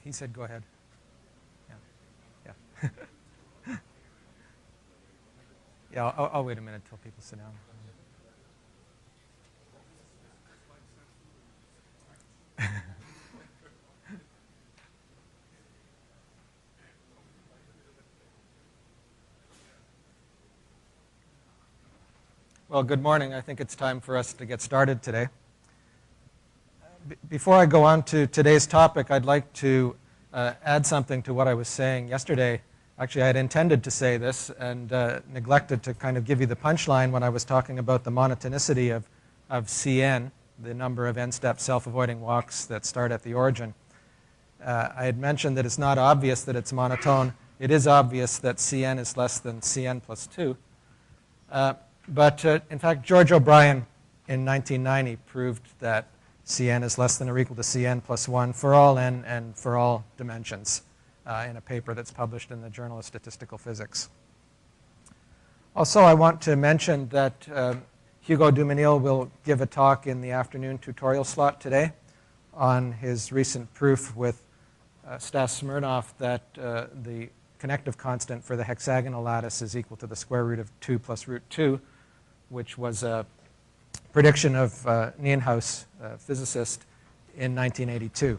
he said go ahead. Yeah. Yeah, I'll wait a minute until people sit down. Well, good morning. I think it's time for us to get started today. Before I go on to today's topic, I'd like to add something to what I was saying yesterday. Actually, I had intended to say this and neglected to kind of give you the punchline when I was talking about the monotonicity of Cn, the number of n-step self-avoiding walks that start at the origin. I had mentioned that it's not obvious that it's monotone. It is obvious that Cn is less than Cn plus 2. But in fact, George O'Brien in 1990 proved that Cn is less than or equal to Cn plus 1 for all n and for all dimensions in a paper that's published in the Journal of Statistical Physics. Also, I want to mention that Hugo Dumenil will give a talk in the afternoon tutorial slot today on his recent proof with Stas Smirnov that the connective constant for the hexagonal lattice is equal to the square root of 2 plus root 2, which was a prediction of Nienhuis, a physicist, in 1982.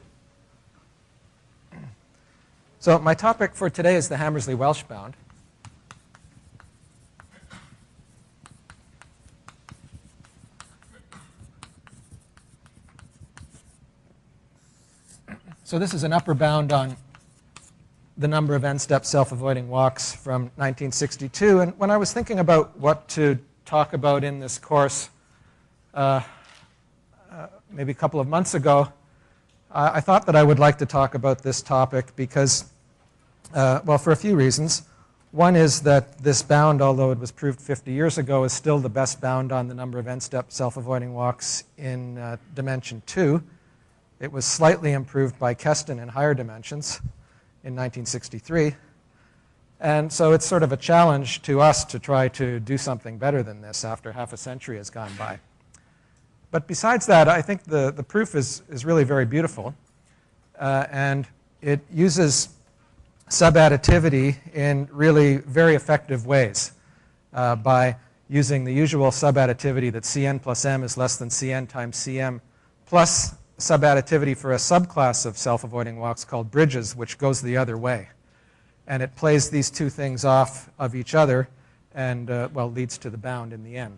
So my topic for today is the Hammersley-Welsh bound. So this is an upper bound on the number of n-step self-avoiding walks from 1962. And when I was thinking about what to talk about in this course maybe a couple of months ago, I thought that I would like to talk about this topic because, well, for a few reasons. One is that this bound, although it was proved 50 years ago, is still the best bound on the number of n-step self-avoiding walks in dimension 2. It was slightly improved by Keston in higher dimensions in 1963. And so it's sort of a challenge to us to try to do something better than this after half a century has gone by. But besides that, I think the proof is really very beautiful. And it uses subadditivity in really very effective ways by using the usual subadditivity that Cn plus m is less than Cn times Cm, plus subadditivity for a subclass of self-avoiding walks called bridges, which goes the other way. And it plays these two things off of each other and, well, leads to the bound in the end.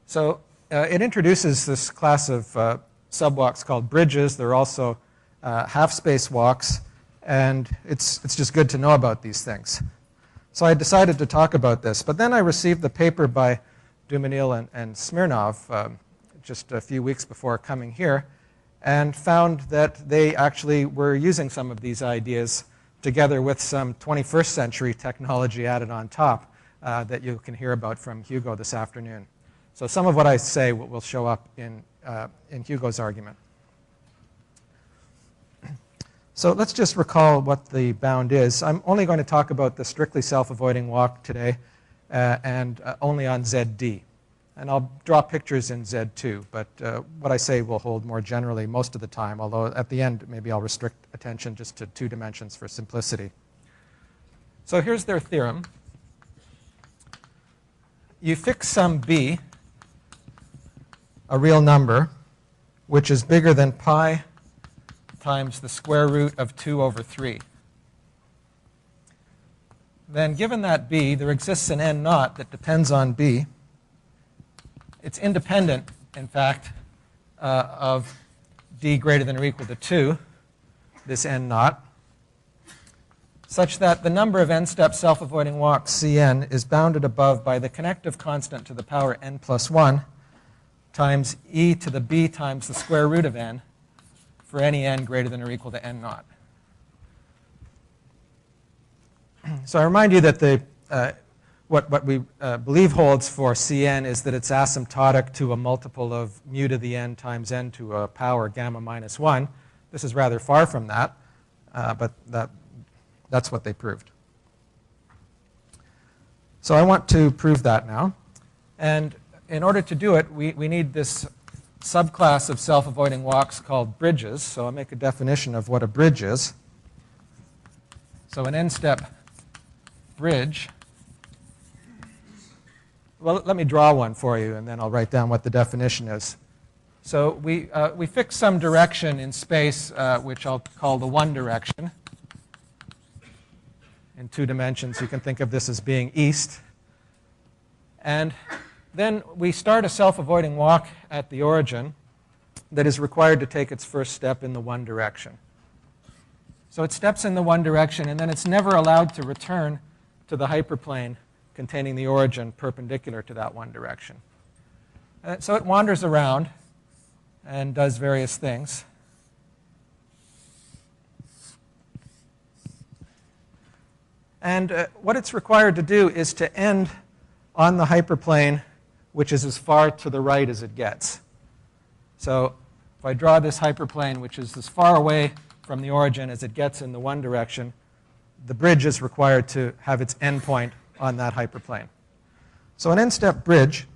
So it introduces this class of subwalks called bridges. They're also half-space walks, and it's just good to know about these things. So I decided to talk about this. But then I received the paper by Dumenil and Smirnov just a few weeks before coming here, and found that they actually were using some of these ideas together with some 21st century technology added on top that you can hear about from Hugo this afternoon. So some of what I say will show up in Hugo's argument. So let's just recall what the bound is. I'm only going to talk about the strictly self-avoiding walk today and only on ZD. And I'll draw pictures in Z2, but what I say will hold more generally most of the time, although at the end maybe I'll restrict attention just to 2 dimensions for simplicity. So here's their theorem. You fix some b, a real number, which is bigger than pi times the square root of 2 over 3. Then given that b, there exists an n naught that depends on b. It's independent, in fact, of d greater than or equal to 2, this n naught, such that the number of n-step self-avoiding walks, Cn, is bounded above by the connective constant to the power n plus 1 times e to the b times the square root of n for any n greater than or equal to n naught. So I remind you that what we believe holds for Cn is that it's asymptotic to a multiple of mu to the n times n to a power gamma minus 1. This is rather far from that, but that's what they proved. So I want to prove that now. And in order to do it, we need this subclass of self-avoiding walks called bridges. So I'll make a definition of what a bridge is. So an n-step bridge. Well, let me draw one for you, and then I'll write down what the definition is. So we fix some direction in space, which I'll call the one direction. In 2 dimensions, you can think of this as being east. And then we start a self-avoiding walk at the origin that is required to take its first step in the one direction. So it steps in the one direction, and then it's never allowed to return to the hyperplane containing the origin perpendicular to that one direction. So it wanders around and does various things. And what it's required to do is to end on the hyperplane, which is as far to the right as it gets. So if I draw this hyperplane, which is as far away from the origin as it gets in the one direction, the bridge is required to have its endpoint on that hyperplane. So an n-step bridge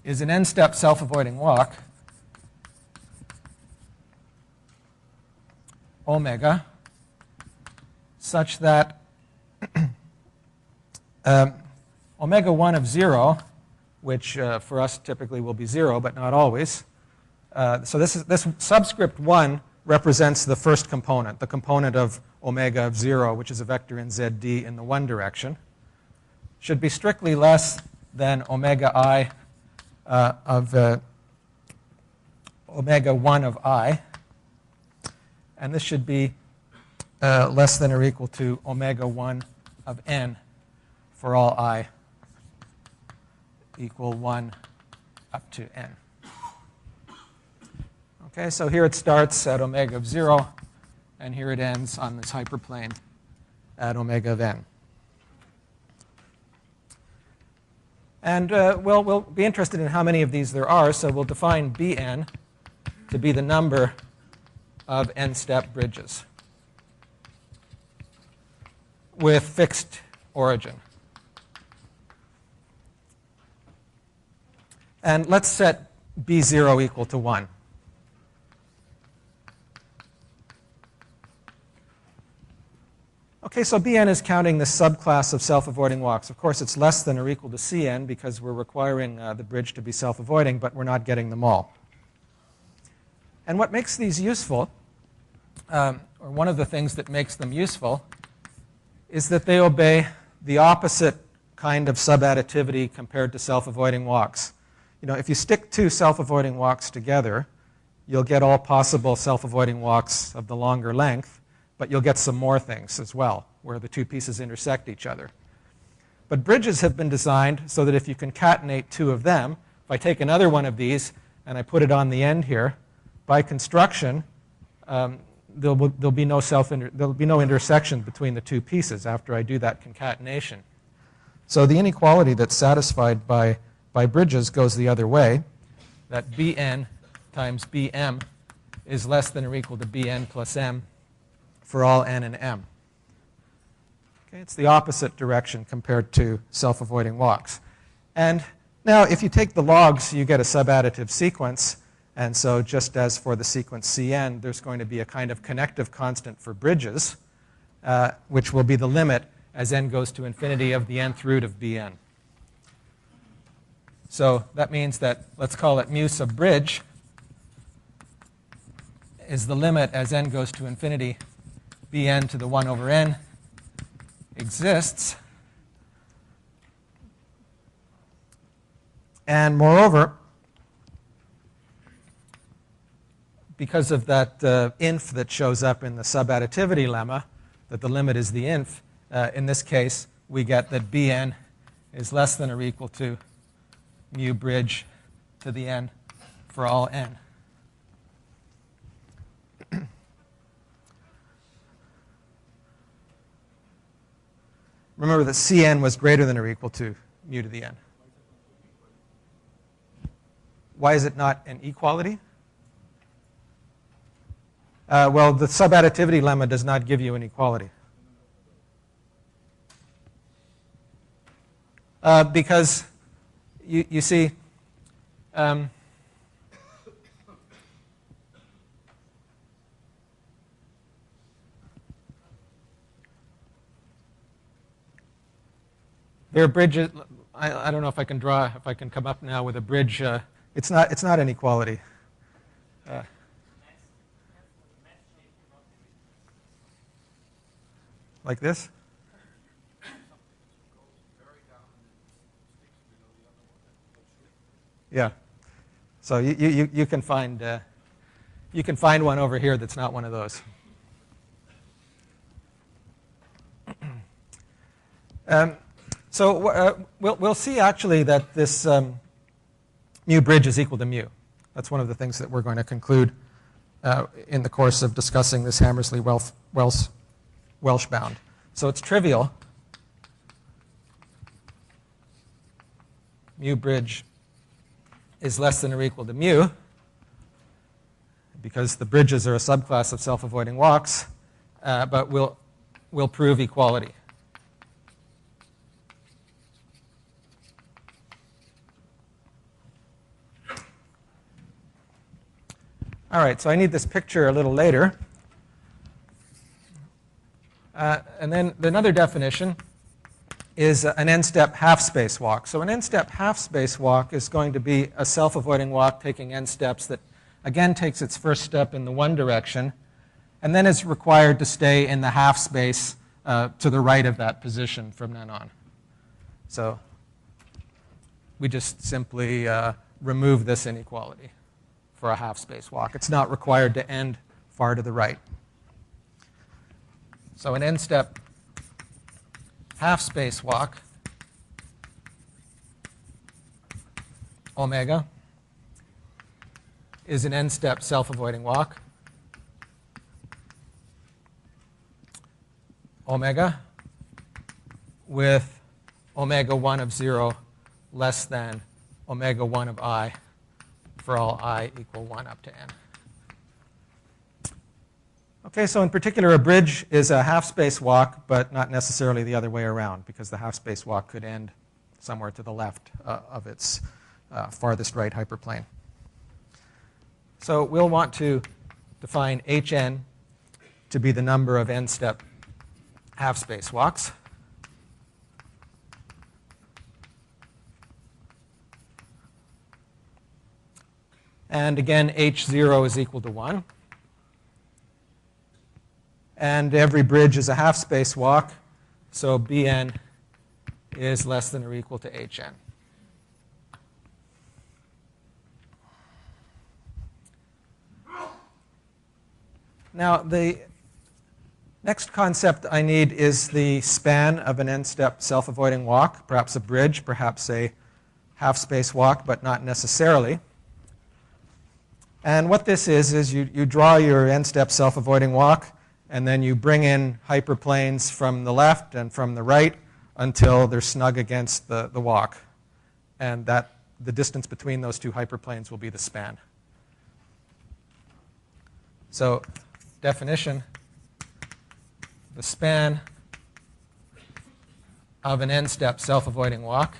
is an n-step self-avoiding walk, omega, such that omega 1 of 0, which for us typically will be 0, but not always. So this subscript 1 represents the first component, the component of omega of 0, which is a vector in zd in the one direction, should be strictly less than omega I of omega 1 of I. And this should be less than or equal to omega 1 of n for all I equal 1 up to n. Okay, so here it starts at omega of 0, and here it ends on this hyperplane at omega of n. And we'll be interested in how many of these there are, so we'll define Bn to be the number of n-step bridges with fixed origin. And let's set B0 equal to 1. Okay, so Bn is counting the subclass of self-avoiding walks. Of course, it's less than or equal to Cn because we're requiring the bridge to be self-avoiding, but we're not getting them all. And what makes these useful, or one of the things that makes them useful, is that they obey the opposite kind of subadditivity compared to self-avoiding walks. You know, if you stick 2 self-avoiding walks together, you'll get all possible self-avoiding walks of the longer length, but you'll get some more things as well, where the 2 pieces intersect each other. But bridges have been designed so that if you concatenate 2 of them, if I take another one of these and I put it on the end here, by construction, there'll be no intersection between the 2 pieces after I do that concatenation. So the inequality that's satisfied by bridges goes the other way, that Bn times Bm is less than or equal to Bn plus m for all n and m. Okay, it's the opposite direction compared to self-avoiding walks. And now if you take the logs, you get a subadditive sequence. And so just as for the sequence Cn, there's going to be a kind of connective constant for bridges, which will be the limit as n goes to infinity of the nth root of Bn. So that means that, let's call it mu sub bridge, is the limit as n goes to infinity Bn to the 1 over n exists. And moreover, because of that inf that shows up in the subadditivity lemma, that the limit is the inf, in this case, we get that Bn is less than or equal to mu bridge to the n for all n. Remember that Cn was greater than or equal to mu to the n. Why is it not an equality? Well, the subadditivity lemma does not give you an equality. Because, you see, Um, there are bridges. I don't know if I can draw, if I can come up now with a bridge. It's not an equality. Like this? Yeah. So you can find one over here that's not one of those. So we'll see actually that this mu bridge is equal to mu. That's one of the things that we're going to conclude in the course of discussing this Hammersley-Welsh bound. So it's trivial. Mu bridge is less than or equal to mu because the bridges are a subclass of self-avoiding walks, but we'll prove equality. All right, so I need this picture a little later. And then another definition is an n-step half-space walk. So an n-step half-space walk is going to be a self-avoiding walk taking n steps that, again, takes its first step in the one direction, and then is required to stay in the half space to the right of that position from then on. So we just simply remove this inequality for a half-space walk. It's not required to end far to the right. So an n-step half-space walk, omega, is an n-step self-avoiding walk. Omega with omega 1 of 0 less than omega 1 of I for all I equal 1 up to n. Okay, so in particular, a bridge is a half-space walk, but not necessarily the other way around, because the half-space walk could end somewhere to the left of its farthest right hyperplane. So we'll want to define Hn to be the number of n-step half-space walks. And again, H0 is equal to 1. And every bridge is a half-space walk, so Bn is less than or equal to Hn. Now, the next concept I need is the span of an n-step self-avoiding walk, perhaps a bridge, perhaps a half-space walk, but not necessarily. And what this is you draw your n-step self-avoiding walk, and then you bring in hyperplanes from the left and from the right until they're snug against the walk. And that the distance between those two hyperplanes will be the span. So definition, the span of an n-step self-avoiding walk,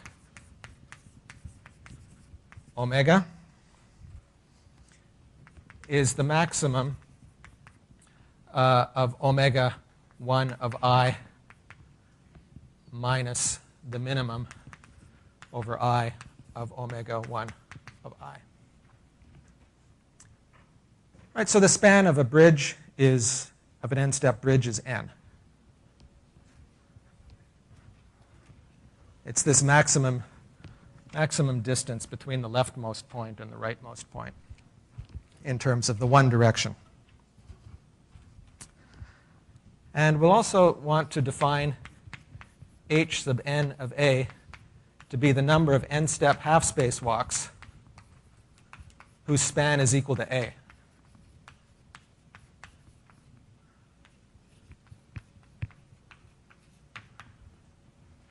omega, is the maximum of omega 1 of I minus the minimum over I of omega 1 of I. Right, so the span of a bridge is, of an n-step bridge, is n. It's this maximum distance between the leftmost point and the rightmost point in terms of the one direction. And we'll also want to define H sub n of A to be the number of n-step half-space walks whose span is equal to A.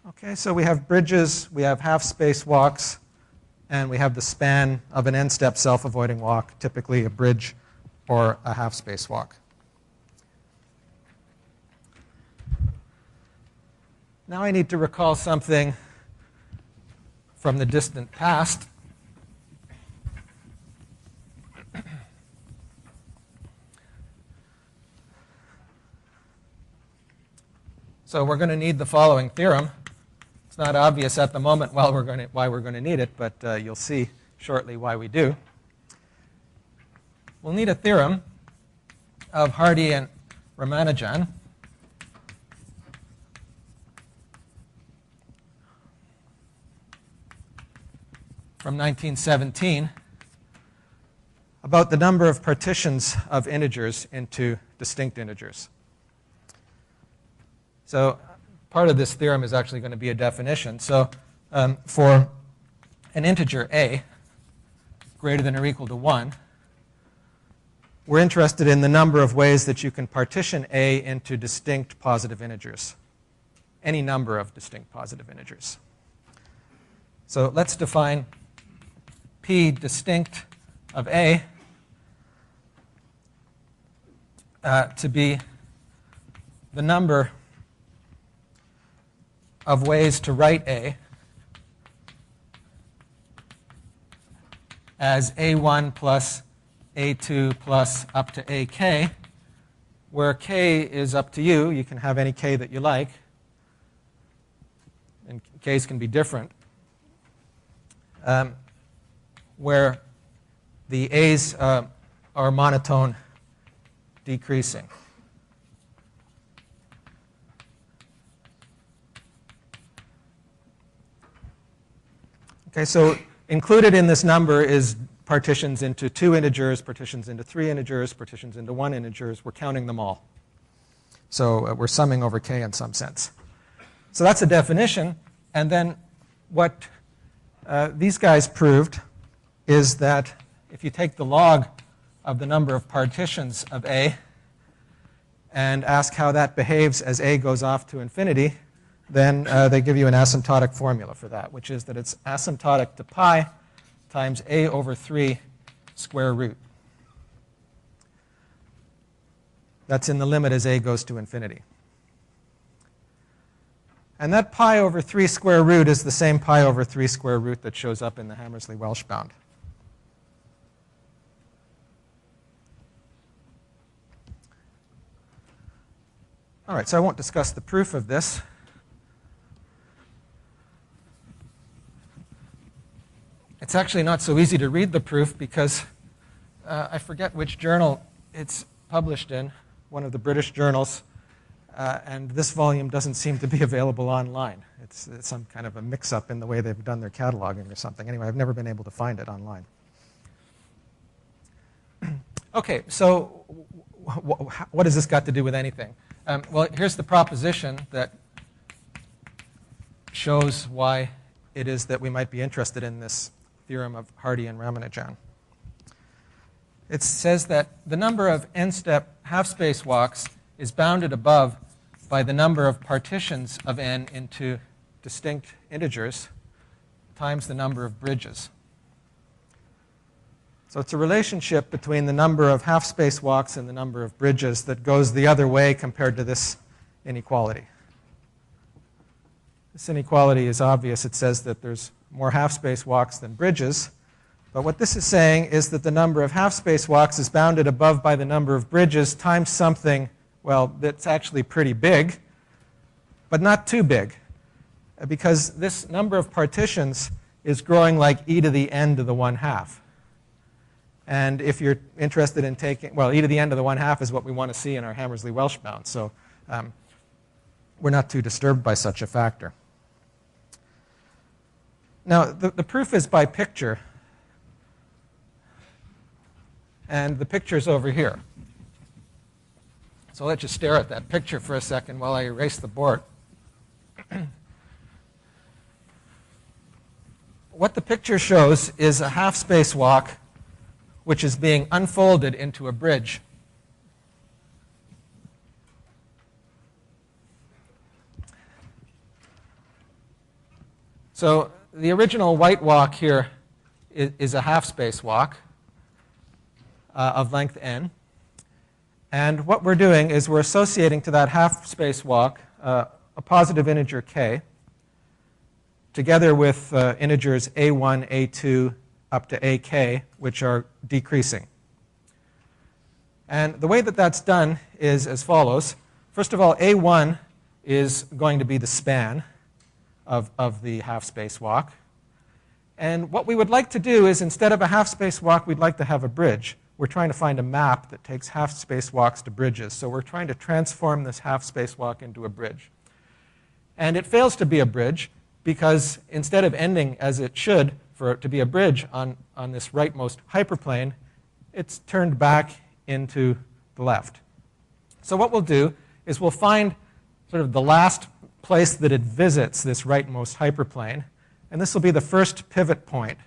Okay, so we have bridges, we have half-space walks, and we have the span of an n-step self-avoiding walk, typically a bridge or a half-space walk. Now I need to recall something from the distant past. So we're going to need the following theorem. It's not obvious at the moment why we're going to need it, but you'll see shortly why we do. We'll need a theorem of Hardy and Ramanujan. From 1917 about the number of partitions of integers into distinct integers. So part of this theorem is actually going to be a definition. So for an integer a greater than or equal to 1, we're interested in the number of ways that you can partition a into distinct positive integers, any number of distinct positive integers. So let's define P distinct of A to be the number of ways to write A as A1 plus A2 plus up to AK, where K is up to you. You can have any K that you like, and Ks can be different. Where the A's are monotone decreasing. Okay, so included in this number is partitions into 2 integers, partitions into 3 integers, partitions into 1 integers. We're counting them all. So we're summing over K in some sense. So that's a definition. And then what these guys proved is that if you take the log of the number of partitions of A and ask how that behaves as A goes off to infinity, then they give you an asymptotic formula for that, which is that it's asymptotic to pi times A over 3 square root. That's in the limit as A goes to infinity. And that pi over 3 square root is the same pi over 3 square root that shows up in the Hammersley-Welsh bound. All right, so I won't discuss the proof of this. It's actually not so easy to read the proof because I forget which journal it's published in, one of the British journals, and this volume doesn't seem to be available online. It's some kind of a mix-up in the way they've done their cataloging or something. Anyway, I've never been able to find it online. Okay, so what has this got to do with anything? Well, here's the proposition that shows why it is that we might be interested in this theorem of Hardy and Ramanujan. It says that the number of n-step half-space walks is bounded above by the number of partitions of n into distinct integers times the number of bridges. So it's a relationship between the number of half-space walks and the number of bridges that goes the other way compared to this inequality. This inequality is obvious. It says that there's more half-space walks than bridges. But what this is saying is that the number of half-space walks is bounded above by the number of bridges times something, well, that's actually pretty big, but not too big, because this number of partitions is growing like e to the n to the 1/2. And if you're interested in taking, well, e to the n to the 1/2 is what we want to see in our Hammersley-Welsh bound. So we're not too disturbed by such a factor. Now, the proof is by picture. And the picture's over here. So let's just stare at that picture for a second while I erase the board. What the picture shows is a half-space walk which is being unfolded into a bridge. So the original white walk here is a half-space walk of length n. And what we're doing is we're associating to that half-space walk a positive integer k together with integers a1, a2, up to ak, which are decreasing. And the way that that's done is as follows. First of all, a1 is going to be the span of the half-space walk. And what we would like to do is, instead of a half-space walk, we'd like to have a bridge. We're trying to find a map that takes half-space walks to bridges. So we're trying to transform this half-space walk into a bridge. And it fails to be a bridge because instead of ending as it should for it to be a bridge on this rightmost hyperplane, it's turned back into the left. So what we'll do is we'll find sort of the last place that it visits this rightmost hyperplane. And this will be the first pivot point.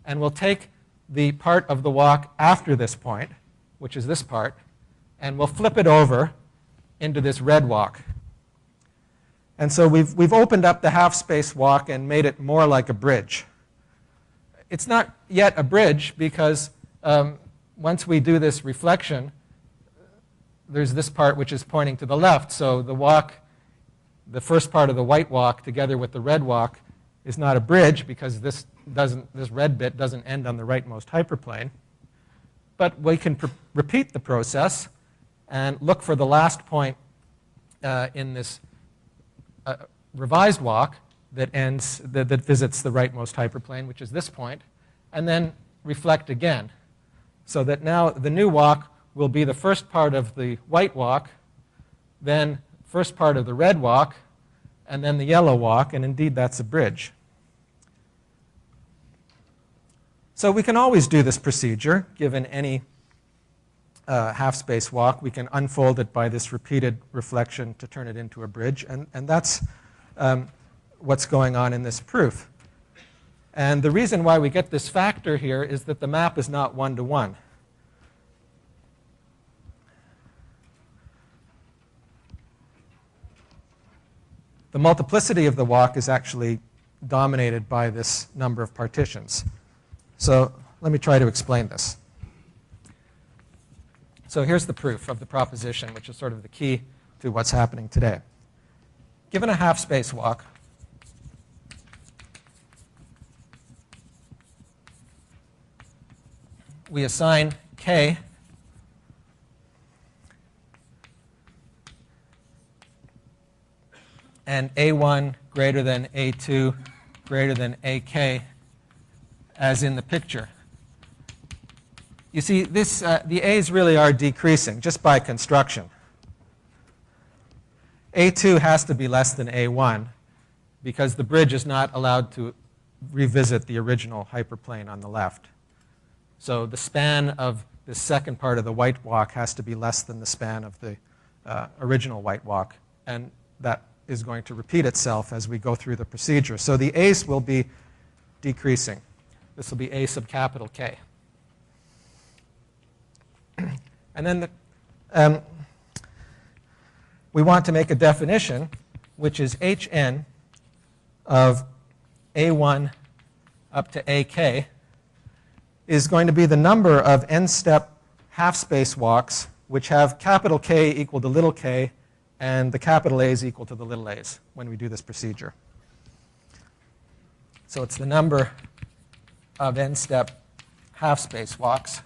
And we'll take the part of the walk after this point, which is this part, and we'll flip it over into this red walk. And so we've opened up the half-space walk and made it more like a bridge. It's not yet a bridge because once we do this reflection, there's this part which is pointing to the left. So the walk, the first part of the white walk together with the red walk, is not a bridge because this red bit doesn't end on the rightmost hyperplane. But we can repeat the process and look for the last point in this revised walk that visits the rightmost hyperplane, which is this point, and then reflect again. So that now the new walk will be the first part of the white walk, then first part of the red walk, and then the yellow walk, and indeed that's a bridge. So we can always do this procedure given any half-space walk. We can unfold it by this repeated reflection to turn it into a bridge, and that's what's going on in this proof. And the reason why we get this factor here is that the map is not one-to-one. The multiplicity of the walk is actually dominated by this number of partitions. So let me try to explain this. So here's the proof of the proposition, which is sort of the key to what's happening today. Given a half-space walk, we assign k and a1 greater than a2 greater than ak as in the picture. You see, the a's really are decreasing just by construction. A2 has to be less than A1 because the bridge is not allowed to revisit the original hyperplane on the left. So the span of the second part of the white walk has to be less than the span of the original white walk. And that is going to repeat itself as we go through the procedure. So the a's will be decreasing. This will be A sub capital K. And then we want to make a definition which is Hn of A1 up to AK is going to be the number of n-step half-space walks which have capital K equal to little k and the capital A's equal to the little a's when we do this procedure. So it's the number of n-step half-space walks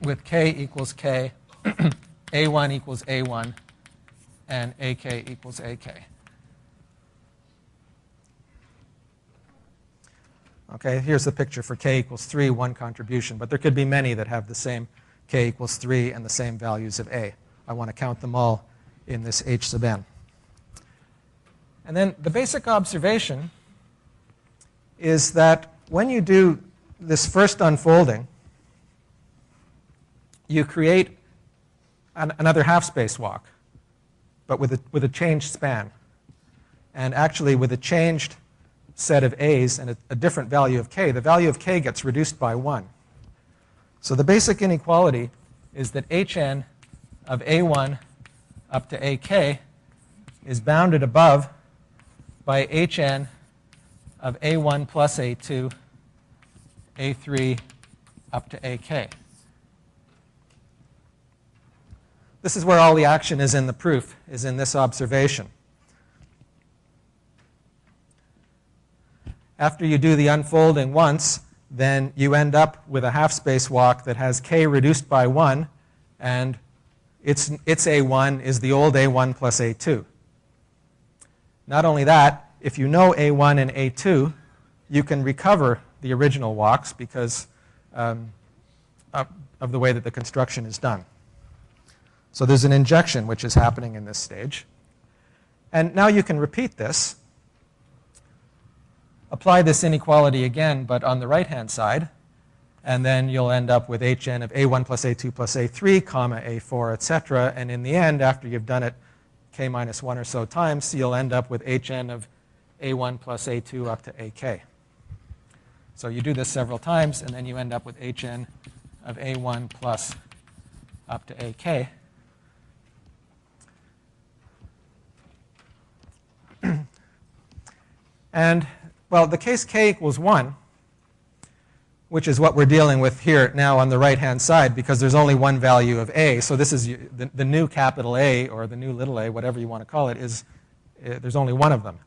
with k equals k, a1 equals a1, and ak equals ak. Okay, here's the picture for k equals 3, one contribution, but there could be many that have the same k equals 3 and the same values of a. I want to count them all in this h sub n. And then the basic observation is that when you do this first unfolding, you create another half-space walk, but with a changed span. And actually, with a changed set of a's and a different value of k, the value of k gets reduced by 1. So the basic inequality is that Hn of a1 up to ak is bounded above by Hn of a1 plus a2, a3 up to ak. This is where all the action is in the proof, is in this observation. After you do the unfolding once, then you end up with a half-space walk that has k reduced by 1, and its a1 is the old a1 plus a2. Not only that, if you know a1 and a2, you can recover the original walks because of the way that the construction is done. So there's an injection which is happening in this stage. And now you can repeat this. Apply this inequality again, but on the right-hand side, and then you'll end up with hn of a1 plus a2 plus a3, comma, a4, etc. And in the end, after you've done it k minus 1 or so times, you'll end up with hn of a1 plus a2 up to ak. So you do this several times, and then you end up with hn of a1 plus up to ak. And, well, the case k equals 1, which is what we're dealing with here now on the right-hand side, because there's only one value of a. So this is the new capital A, or the new little a, whatever you want to call it, there's only one of them.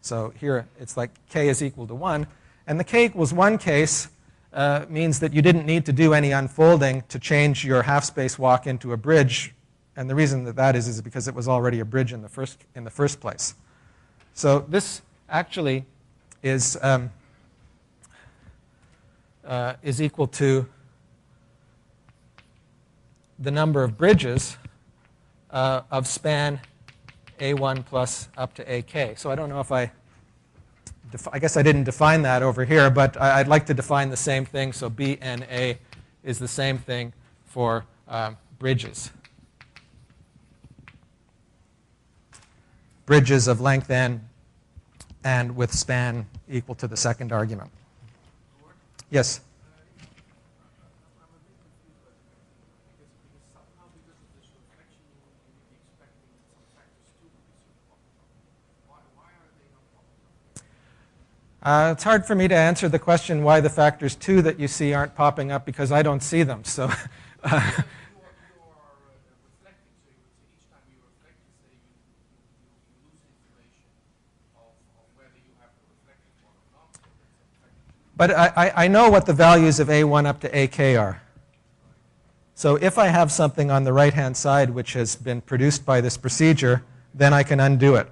So here it's like k is equal to 1. And the k equals 1 case means that you didn't need to do any unfolding to change your half-space walk into a bridge. And the reason that is because it was already a bridge in the first place. So this actually is equal to the number of bridges of span A1 plus up to AK. So I don't know if I guess I didn't define that over here, but I'd like to define the same thing. So BNA is the same thing for bridges. Bridges of length n and with span equal to the second argument. Yes? It's hard for me to answer the question why the factors 2 that you see aren't popping up, because I don't see them. So but I know what the values of A1 up to AK are. So if I have something on the right-hand side which has been produced by this procedure, then I can undo it.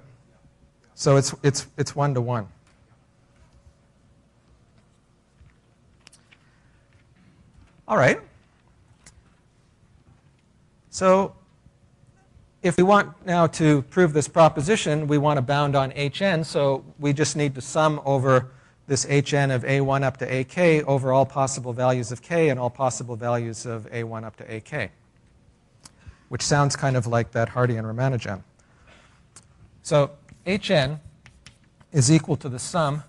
So it's 1 to 1. All right. So if we want now to prove this proposition, we want to bound on Hn. So we just need to sum over this Hn of A1 up to AK over all possible values of K and all possible values of A1 up to AK, which sounds kind of like that Hardy and Ramanujan. So Hn is equal to the sum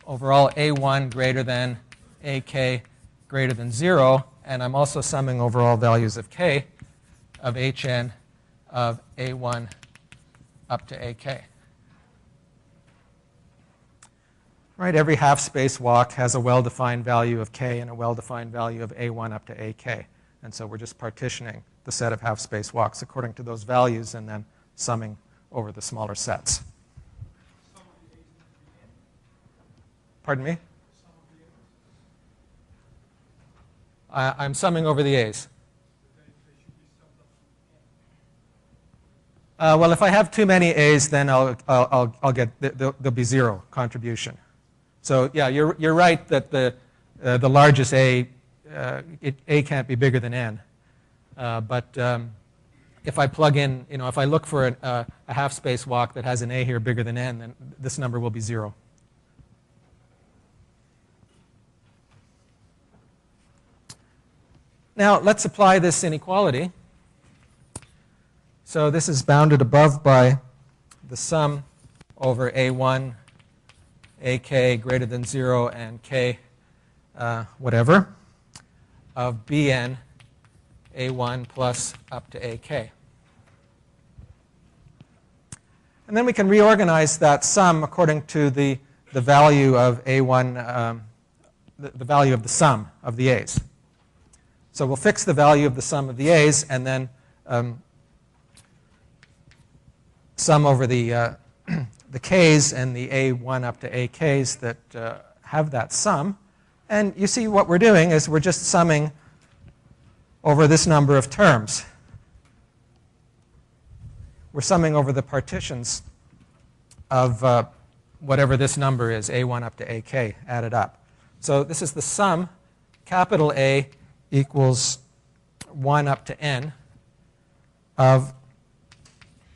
over all A1 greater than AK greater than 0, and I'm also summing over all values of K of Hn of A1 up to AK. Right, every half-space walk has a well-defined value of K and a well-defined value of A1 up to AK. And so we're just partitioning the set of half-space walks according to those values and then summing over the smaller sets. Pardon me? I'm summing over the A's. Well, if I have too many A's, then I'll get there'll be 0 contribution. So yeah, you're right that the largest A A can't be bigger than n. But if I plug in, if I look for a half-space walk that has an A here bigger than n, then this number will be 0. Now let's apply this inequality. So this is bounded above by the sum over A1, AK greater than 0, and K whatever of Bn A1 plus up to AK. And then we can reorganize that sum according to the value of A1, the value of the sum of the A's. So we'll fix the value of the sum of the A's and then sum over the K's and the A1 up to AK's that have that sum. And you see what we're doing is we're just summing over this number of terms. We're summing over the partitions of whatever this number is, A1 up to AK, added up. So this is the sum, capital A equals 1 up to n of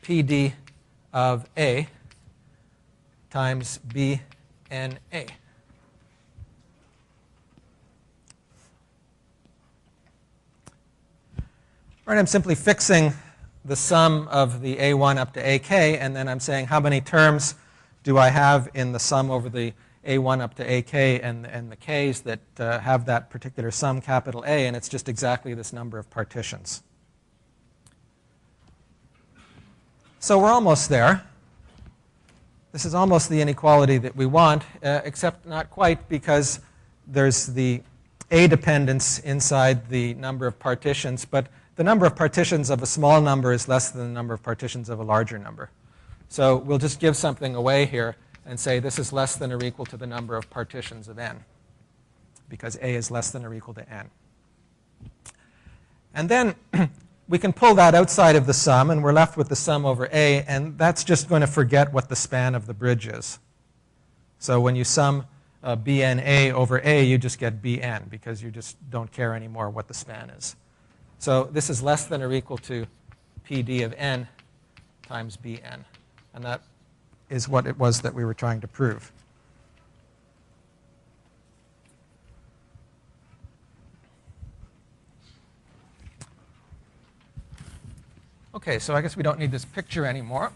PD of A times BNA. Right, I'm simply fixing the sum of the A1 up to AK, and then I'm saying how many terms do I have in the sum over the A1 up to AK and the Ks that have that particular sum, capital A, and it's just exactly this number of partitions. So we're almost there. This is almost the inequality that we want, except not quite, because there's the A dependence inside the number of partitions, but the number of partitions of a small number is less than the number of partitions of a larger number. So we'll just give something away here and say this is less than or equal to the number of partitions of n, because A is less than or equal to n. And then we can pull that outside of the sum, and we're left with the sum over A, and that's just going to forget what the span of the bridge is. So when you sum BNA over A, you just get BN, because you just don't care anymore what the span is. So this is less than or equal to PD of n times Bn. And that is what it was that we were trying to prove. OK, so I guess we don't need this picture anymore.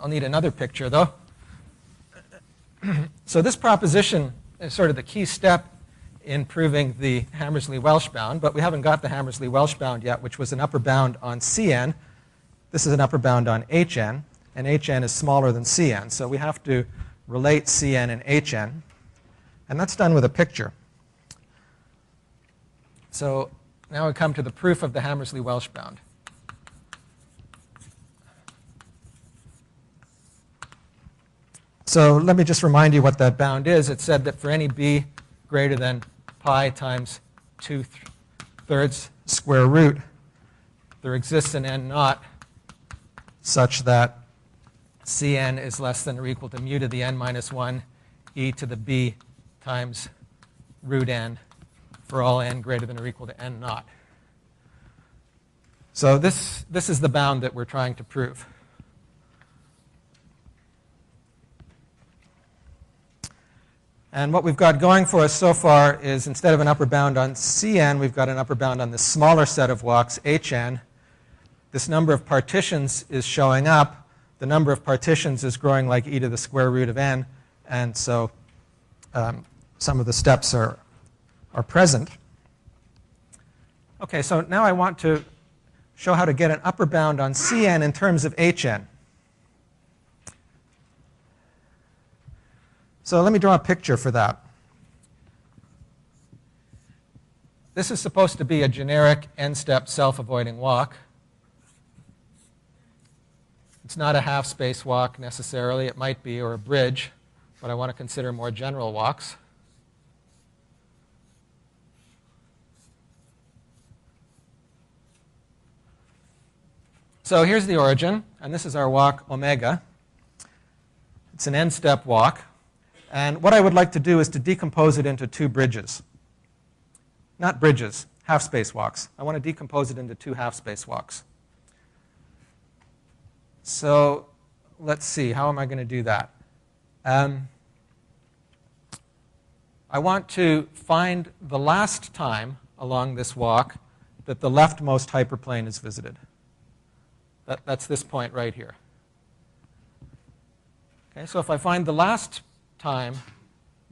I'll need another picture, though. So this proposition is sort of the key step in proving the Hammersley-Welsh bound, but we haven't got the Hammersley-Welsh bound yet, which was an upper bound on Cn. This is an upper bound on Hn, and Hn is smaller than Cn. So we have to relate Cn and Hn, and that's done with a picture. So now we come to the proof of the Hammersley-Welsh bound. So let me just remind you what that bound is. It said that for any b greater than pi times 2/3 square root, there exists an n naught such that Cn is less than or equal to mu to the n minus 1 e to the b times root n for all n greater than or equal to n naught. So this is the bound that we're trying to prove. And what we've got going for us so far is instead of an upper bound on Cn, we've got an upper bound on this smaller set of walks, Hn. This number of partitions is showing up. The number of partitions is growing like e to the square root of n. And so some of the steps are present. OK, so now I want to show how to get an upper bound on Cn in terms of Hn. So let me draw a picture for that. This is supposed to be a generic n-step self-avoiding walk. It's not a half-space walk necessarily. It might be, or a bridge, but I want to consider more general walks. So here's the origin, and this is our walk omega. It's an n-step walk. And what I would like to do is to decompose it into two bridges. Not bridges, half-space walks. I want to decompose it into two half-space walks. So let's see, how am I going to do that? I want to find the last time along this walk that the leftmost hyperplane is visited. That's this point right here. Okay, so if I find the last time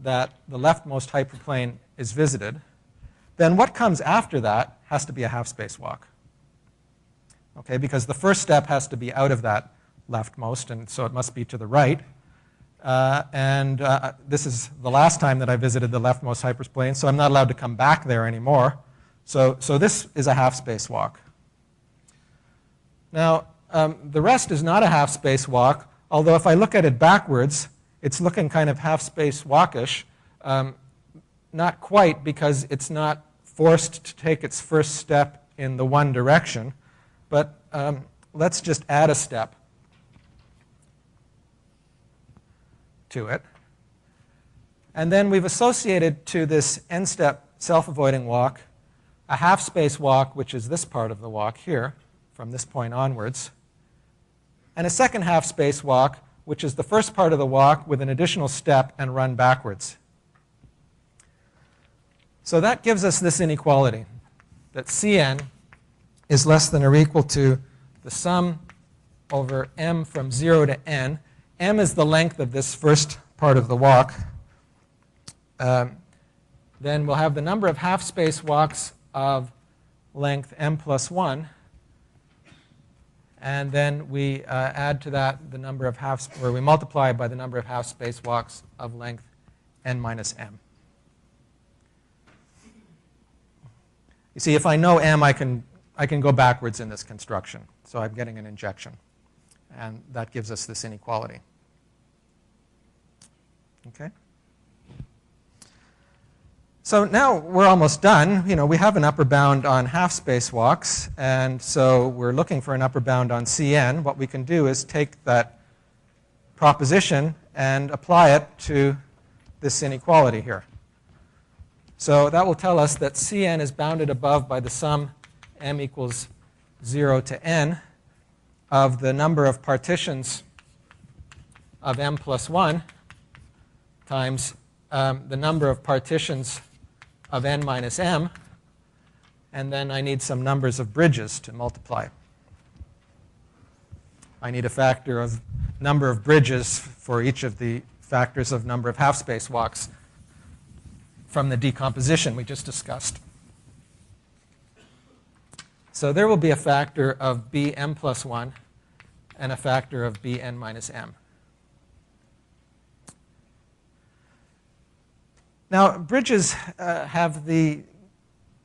that the leftmost hyperplane is visited, then what comes after that has to be a half-space walk. Okay, because the first step has to be out of that leftmost, and so it must be to the right. This is the last time that I visited the leftmost hyperplane, so I'm not allowed to come back there anymore. So this is a half-space walk. Now, the rest is not a half-space walk, although if I look at it backwards, it's looking kind of half-space walkish. not quite, because it's not forced to take its first step in the one direction. But let's just add a step to it. And then we've associated to this n-step self-avoiding walk a half-space walk, which is this part of the walk here, from this point onwards, and a second half-space walk, which is the first part of the walk with an additional step and run backwards. So that gives us this inequality, that Cn is less than or equal to the sum over m from 0 to n. M is the length of this first part of the walk. Then we'll have the number of half-space walks of length m plus 1. And then we add to that the number of or we multiply by the number of half-space walks of length n minus m. You see, if I know m, I can go backwards in this construction. So I'm getting an injection. And that gives us this inequality. Okay? So now we're almost done. You know, we have an upper bound on half-space walks, and so we're looking for an upper bound on Cn. What we can do is take that proposition and apply it to this inequality here. So that will tell us that Cn is bounded above by the sum m equals 0 to n of the number of partitions of m plus 1 times the number of partitions of n minus m, and then I need some numbers of bridges to multiply. I need a factor of number of bridges for each of the factors of number of half-space walks from the decomposition we just discussed. So there will be a factor of bm plus 1 and a factor of bn minus m. Now, bridges have the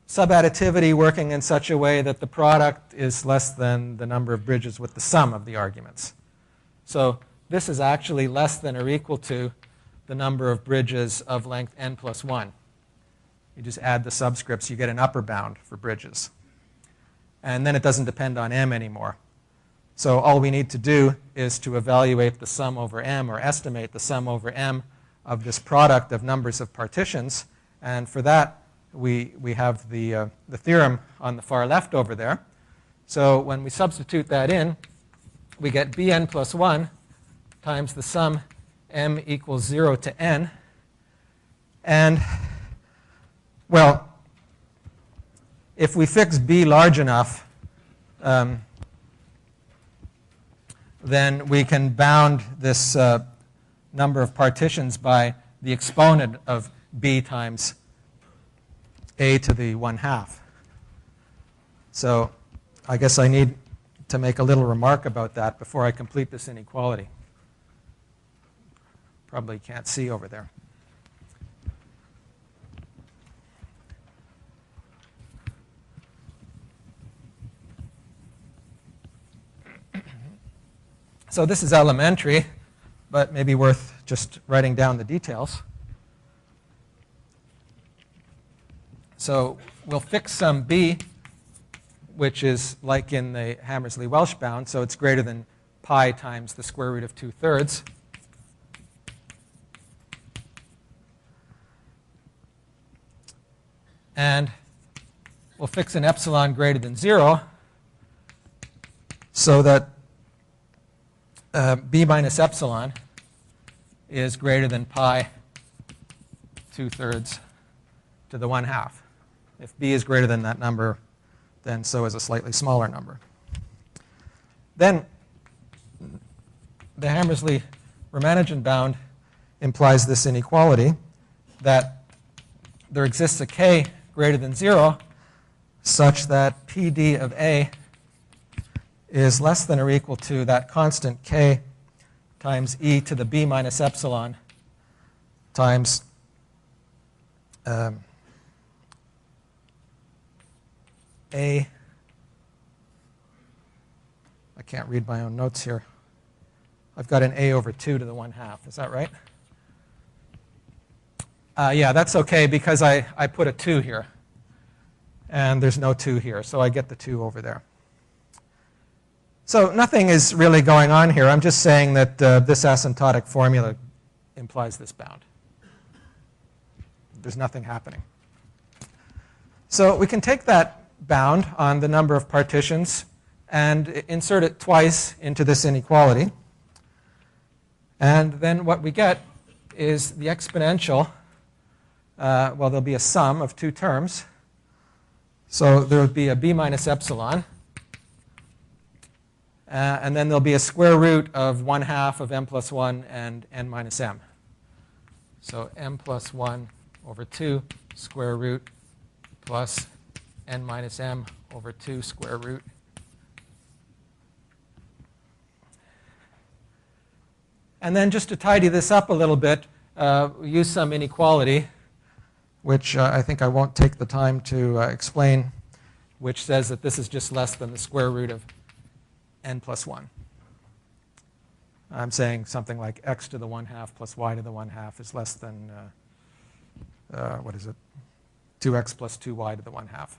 subadditivity working in such a way that the product is less than the number of bridges with the sum of the arguments. So this is actually less than or equal to the number of bridges of length n plus 1. You just add the subscripts, you get an upper bound for bridges. And then it doesn't depend on m anymore. So all we need to do is to evaluate the sum over m, or estimate the sum over m, of this product of numbers of partitions. And for that, we have the theorem on the far left over there. So when we substitute that in, we get bn plus 1 times the sum m equals 0 to n. And, well, if we fix b large enough, then we can bound this number of partitions by the exponent of b times a to the 1/2. So I guess I need to make a little remark about that before I complete this inequality. Probably can't see over there. So this is elementary, but maybe worth just writing down the details. So we'll fix some b, which is like in the Hammersley-Welsh bound, so it's greater than pi times the square root of 2/3. And we'll fix an epsilon greater than 0 so that b minus epsilon is greater than pi 2/3 to the 1/2. If b is greater than that number, then so is a slightly smaller number. Then the Hammersley-Ramanujan bound implies this inequality, that there exists a k greater than 0 such that PD of A is less than or equal to that constant k times e to the b minus epsilon times a. I can't read my own notes here. I've got an a over 2 to the 1/2. Is that right? Yeah, that's OK because I put a 2 here. And there's no 2 here, so I get the 2 over there. So nothing is really going on here. I'm just saying that this asymptotic formula implies this bound. There's nothing happening. So we can take that bound on the number of partitions and insert it twice into this inequality. And then what we get is the exponential. Well, there'll be a sum of 2 terms. So there would be a b minus epsilon. And then there'll be a square root of 1/2 of m plus 1 and n minus m. So m plus 1 over 2 square root plus n minus m over 2 square root. And then just to tidy this up a little bit, we use some inequality, which I think I won't take the time to explain, which says that this is just less than the square root of n plus 1. I'm saying something like x to the 1/2 plus y to the 1/2 is less than, what is it, 2x plus 2y to the 1/2.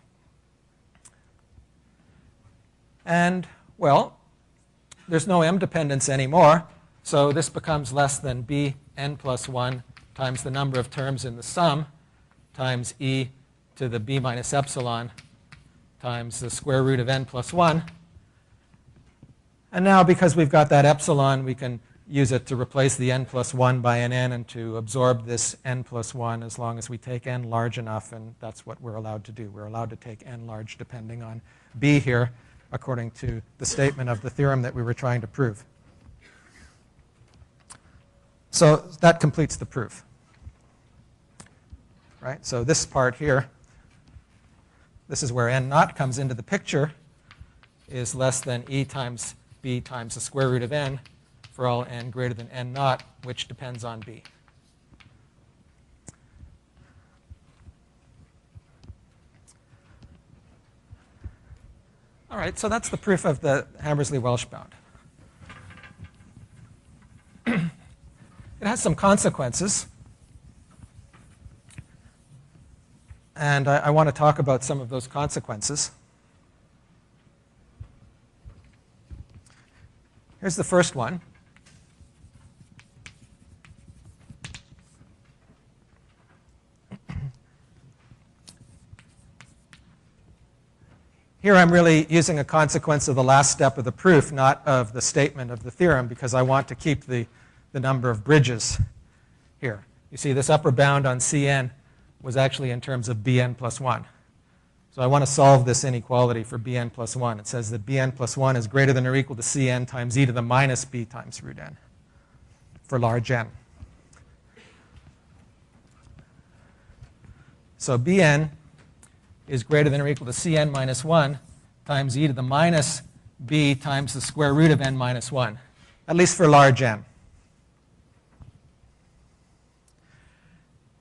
And, well, there's no m dependence anymore, so this becomes less than bn plus 1 times the number of terms in the sum times e to the b minus epsilon times the square root of n plus 1. And now, because we've got that epsilon, we can use it to replace the n plus 1 by an n and to absorb this n plus 1 as long as we take n large enough, and that's what we're allowed to do. We're allowed to take n large depending on b here, according to the statement of the theorem that we were trying to prove. So that completes the proof. Right? So this part here, this is where n naught comes into the picture, is less than e times b times the square root of n for all n greater than n naught, which depends on b. All right, so that's the proof of the Hammersley-Welsh bound. It has some consequences. And I want to talk about some of those consequences. Here's the first one. Here I'm really using a consequence of the last step of the proof, not of the statement of the theorem, because I want to keep the number of bridges here. You see, this upper bound on Cn was actually in terms of bn plus 1. So I want to solve this inequality for bn plus 1. It says that bn plus 1 is greater than or equal to Cn times e to the minus b times root n for large n. So bn is greater than or equal to Cn minus 1 times e to the minus b times the square root of n minus 1, at least for large n.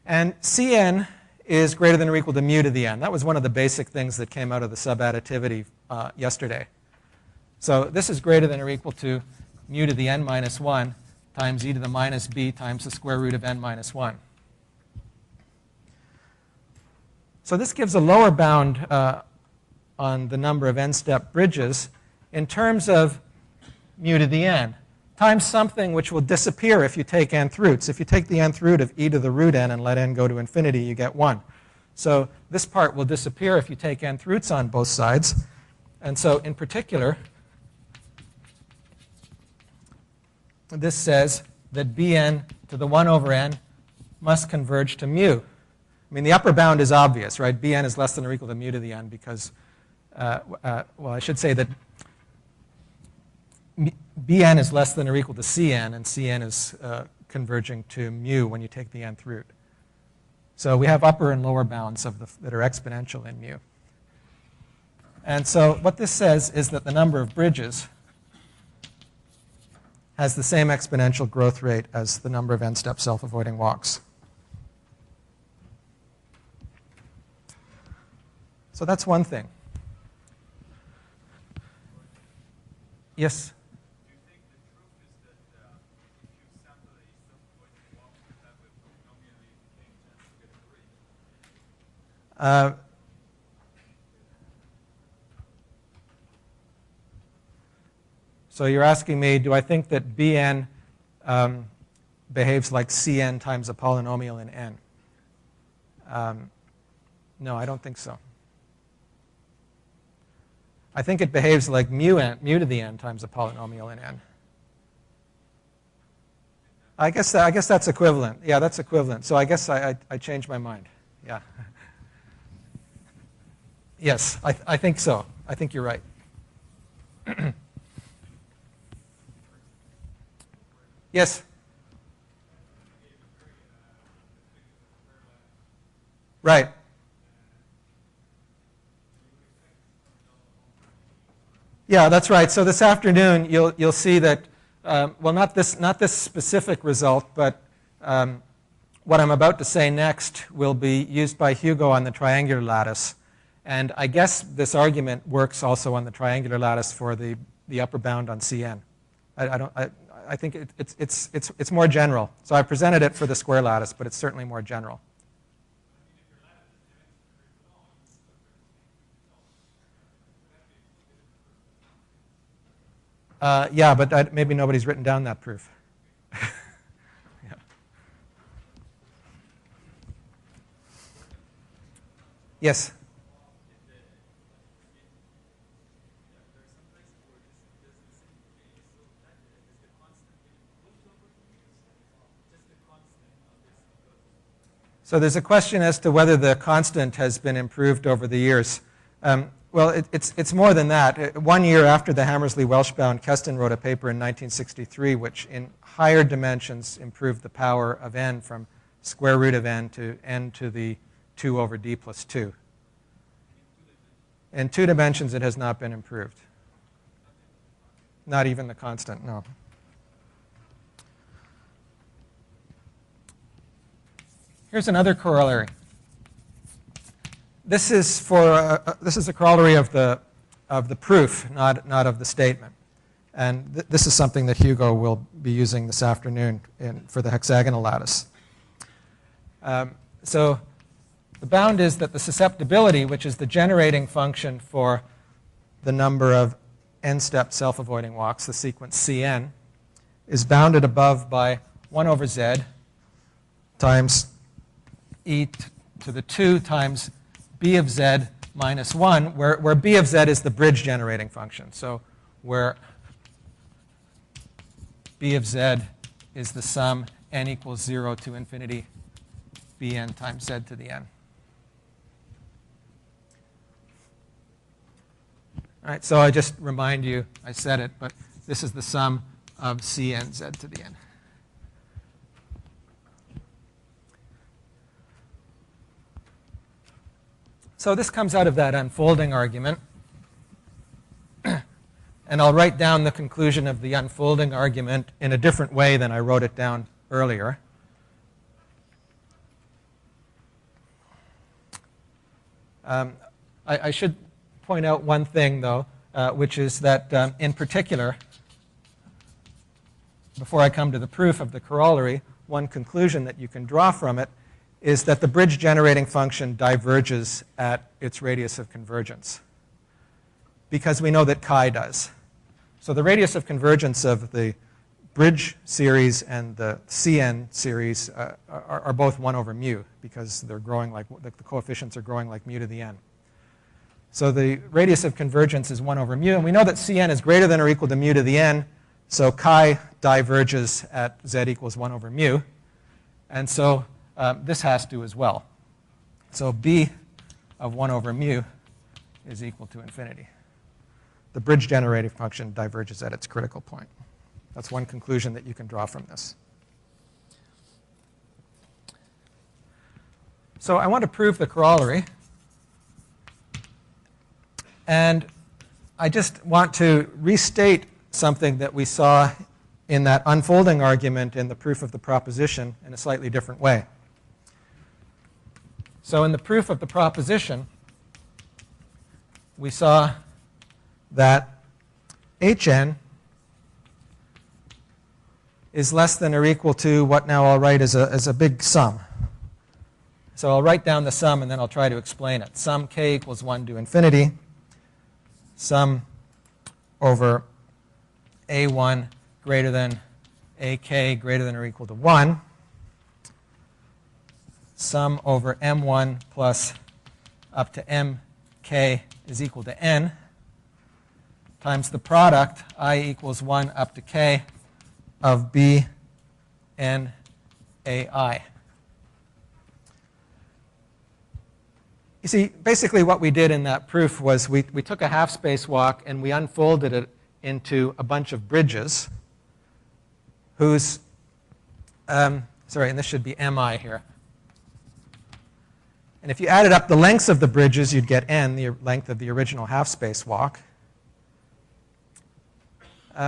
And Cn is greater than or equal to mu to the n. That was one of the basic things that came out of the subadditivity yesterday. So this is greater than or equal to mu to the n minus 1 times e to the minus b times the square root of n minus 1. So this gives a lower bound on the number of n-step bridges in terms of mu to the n times something which will disappear if you take nth roots. If you take the nth root of e to the root n and let n go to infinity, you get 1. So this part will disappear if you take nth roots on both sides. And so in particular, this says that bn to the 1 over n must converge to mu. I mean, the upper bound is obvious, right? Bn is less than or equal to mu to the n because, well, I should say that Bn is less than or equal to Cn, and Cn is converging to mu when you take the nth root. So we have upper and lower bounds that are exponential in mu. And so what this says is that the number of bridges has the same exponential growth rate as the number of n-step self-avoiding walks. So that's one thing. Yes? Do you think the truth is that if you sample a self-avoiding walk, you have a polynomially So you're asking me, do I think that Bn behaves like Cn times a polynomial in n? No, I don't think so. I think it behaves like mu to the n times a polynomial in n. I guess that's equivalent. Yeah, that's equivalent. So I guess I changed my mind. Yeah. Yes, I think so. I think you're right. Yes? Right. Yeah, that's right. So this afternoon, you'll see that, well, not this specific result, but what I'm about to say next will be used by Hugo on the triangular lattice. And I guess this argument works also on the triangular lattice for the upper bound on Cn. I think it's more general. So I presented it for the square lattice, but it's certainly more general. Yeah, but maybe nobody's written down that proof. Yeah. Yes? So there's a question as to whether the constant has been improved over the years. Well, it's more than that. 1 year after the Hammersley-Welsh-bound, Keston wrote a paper in 1963 which in higher dimensions improved the power of n from square root of n to the 2 over d plus 2. In 2 dimensions, it has not been improved. Not even the constant, no. Here's another corollary. This is a corollary of the proof, not of the statement. And this is something that Hugo will be using this afternoon for the hexagonal lattice. So the bound is that the susceptibility, which is the generating function for the number of n-step self-avoiding walks, the sequence Cn, is bounded above by 1 over z times e to the 2 times b of z minus 1, where b of z is the bridge generating function. So where b of z is the sum n equals 0 to infinity bn times z to the n. All right, so I just remind you, I said it, but this is the sum of Cn z to the n. So this comes out of that unfolding argument. And I'll write down the conclusion of the unfolding argument in a different way than I wrote it down earlier. I should point out one thing, though, which is that in particular, before I come to the proof of the corollary, one conclusion that you can draw from it is that the bridge generating function diverges at its radius of convergence, because we know that chi does. So the radius of convergence of the bridge series and the Cn series are both 1 over mu, because they're growing like the coefficients are growing like mu to the n. So the radius of convergence is 1 over mu, and we know that Cn is greater than or equal to mu to the n, so chi diverges at z equals 1 over mu, and so this has to as well. So b of 1 over mu is equal to infinity. The bridge generating function diverges at its critical point. That's one conclusion that you can draw from this. So I want to prove the corollary. And I just want to restate something that we saw in that unfolding argument in the proof of the proposition in a slightly different way. So in the proof of the proposition, we saw that Hn is less than or equal to what now I'll write as a big sum. So I'll write down the sum, and then I'll try to explain it. Sum k equals 1 to infinity. Sum over a1 greater than ak greater than or equal to 1. Sum over m1 plus up to mk is equal to n times the product I equals 1 up to k of b n ai. You see, basically what we did in that proof was we took a half-space walk and we unfolded it into a bunch of bridges whose, sorry, and this should be mi here. And if you added up the lengths of the bridges, you'd get n, the length of the original half-space walk.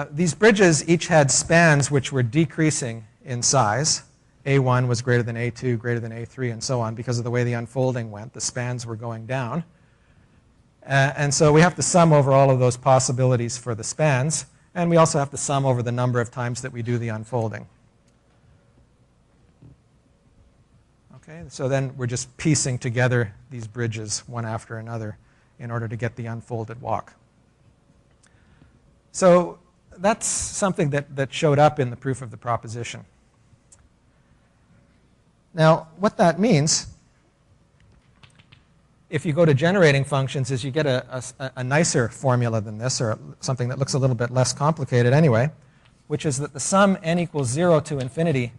These bridges each had spans which were decreasing in size. A1 was greater than A2, greater than A3, and so on. Because of the way the unfolding went, the spans were going down. And so we have to sum over all of those possibilities for the spans. And we also have to sum over the number of times that we do the unfolding. Okay, so then we're just piecing together these bridges one after another in order to get the unfolded walk. So that's something that showed up in the proof of the proposition. Now, what that means, if you go to generating functions, is you get a nicer formula than this, or something that looks a little bit less complicated anyway, which is that the sum n equals 0 to infinity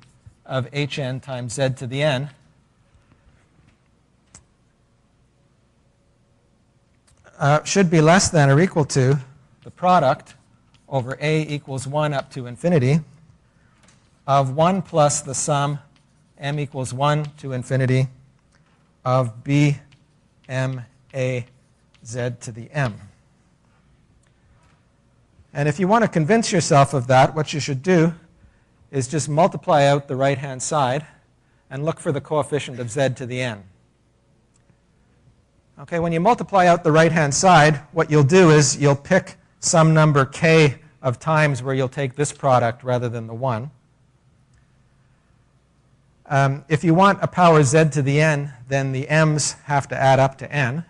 of hn times z to the n should be less than or equal to the product over a equals 1 up to infinity of 1 plus the sum m equals 1 to infinity of b m a z to the m. And if you want to convince yourself of that, what you should do is just multiply out the right-hand side and look for the coefficient of z to the n. Okay, when you multiply out the right-hand side, what you'll do is you'll pick some number k of times where you'll take this product rather than the 1. If you want a power z to the n, then the m's have to add up to n.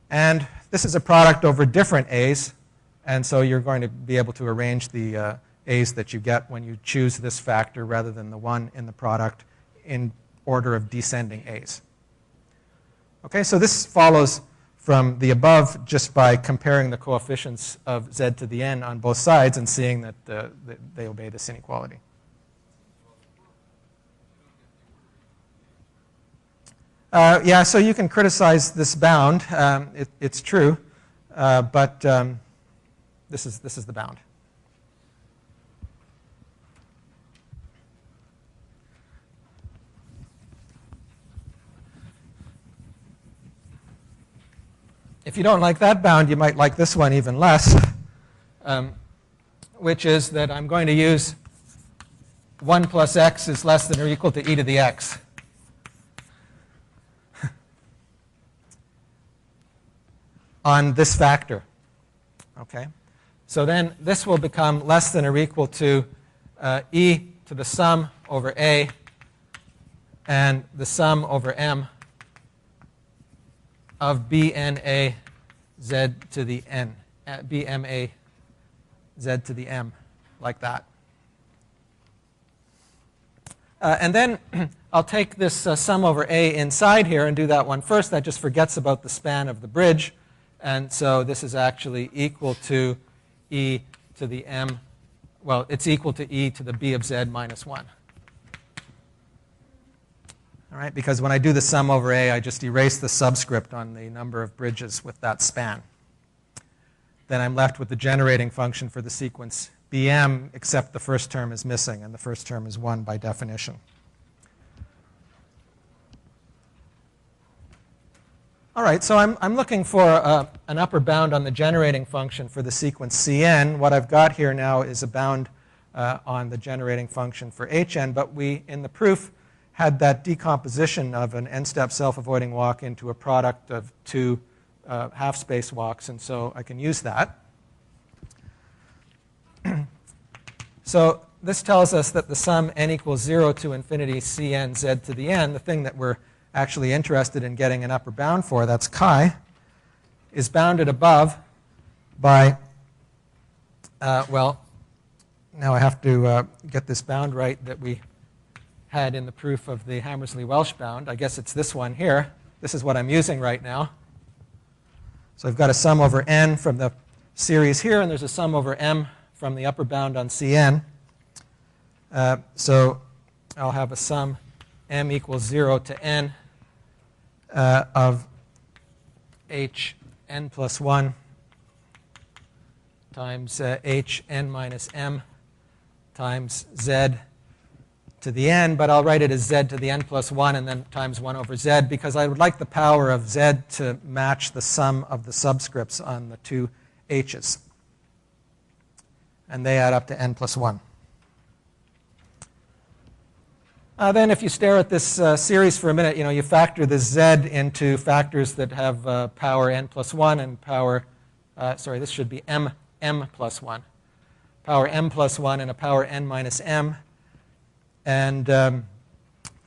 And this is a product over different a's, and so you're going to be able to arrange the a's that you get when you choose this factor rather than the 1 in the product in order of descending a's. Okay, so this follows from the above just by comparing the coefficients of z to the n on both sides and seeing that they obey this inequality. Yeah, so you can criticize this bound. It's true, but this is the bound. If you don't like that bound, you might like this one even less, which is that I'm going to use 1 plus x is less than or equal to e to the x. On this factor. Okay? So then this will become less than or equal to e to the sum over a and the sum over m of bna z to the n, bma z to the m, like that. And then I'll take this sum over a inside here and do that one first. That just forgets about the span of the bridge. And so this is actually equal to e to the m. Well, it's equal to e to the b of z minus 1. All right, because when I do the sum over a, I just erase the subscript on the number of bridges with that span. Then I'm left with the generating function for the sequence bm, except the first term is missing, and the first term is 1 by definition. All right, so I'm looking for an upper bound on the generating function for the sequence Cn. What I've got here now is a bound on the generating function for Hn, but we, in the proof, had that decomposition of an n-step self-avoiding walk into a product of two half-space walks, and so I can use that. So this tells us that the sum n equals 0 to infinity cn z to the n, the thing that we're actually interested in getting an upper bound for, that's chi, is bounded above by, well, now I have to get this bound right that we had in the proof of the Hammersley-Welsh bound. I guess it's this one here. This is what I'm using right now. So I've got a sum over n from the series here, and there's a sum over m from the upper bound on Cn. So I'll have a sum m equals 0 to n of hn plus 1 times hn minus m times z to the n, but I'll write it as z to the n plus 1 and then times 1 over z, because I would like the power of z to match the sum of the subscripts on the two h's. And they add up to n plus 1. Then if you stare at this series for a minute, you factor this z into factors that have power n plus 1 and power, sorry, this should be m plus 1. Power m plus 1 and a power n minus m. And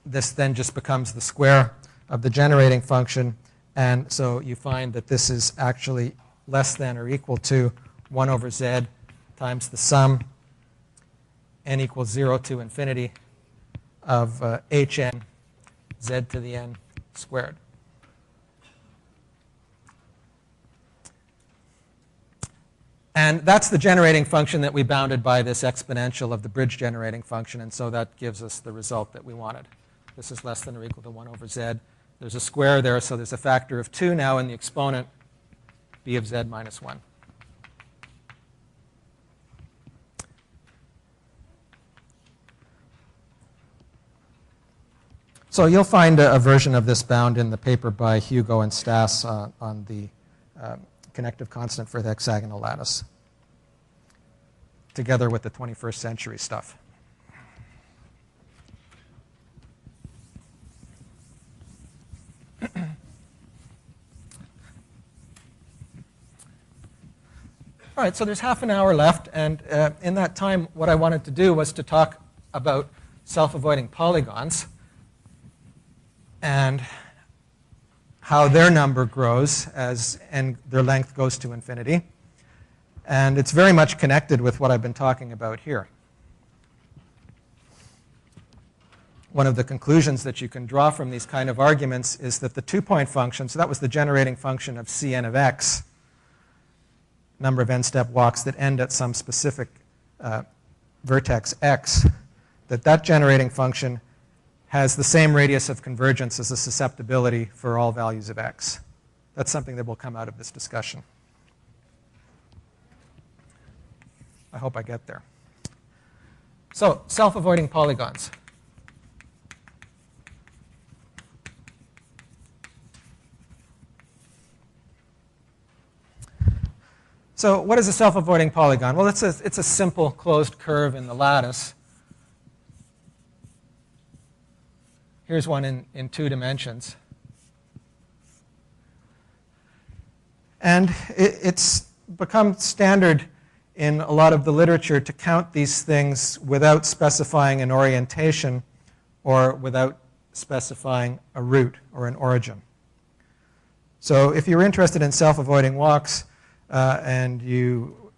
this then just becomes the square of the generating function. And so you find that this is actually less than or equal to 1 over z times the sum n equals 0 to infinity of hn z to the n squared. And that's the generating function that we bounded by this exponential of the bridge generating function, and so that gives us the result that we wanted. This is less than or equal to 1 over z. There's a square there, so there's a factor of 2 now in the exponent, b of z minus 1. So you'll find a version of this bound in the paper by Hugo and Stas on the connective constant for the hexagonal lattice, together with the 21st century stuff. All right, so there's half an hour left, and in that time, what I wanted to do was to talk about self-avoiding polygons and how their number grows as their length goes to infinity. And it's very much connected with what I've been talking about here. One of the conclusions that you can draw from these kind of arguments is that the two-point function, so that was the generating function of Cn of x, number of n-step walks that end at some specific vertex x, that generating function has the same radius of convergence as the susceptibility for all values of x. That's something that will come out of this discussion. I hope I get there. So, self-avoiding polygons. So what is a self-avoiding polygon? Well, it's a simple closed curve in the lattice. Here's one in 2 dimensions. And it's become standard in a lot of the literature to count these things without specifying an orientation or without specifying a root or an origin. So if you're interested in self-avoiding walks and you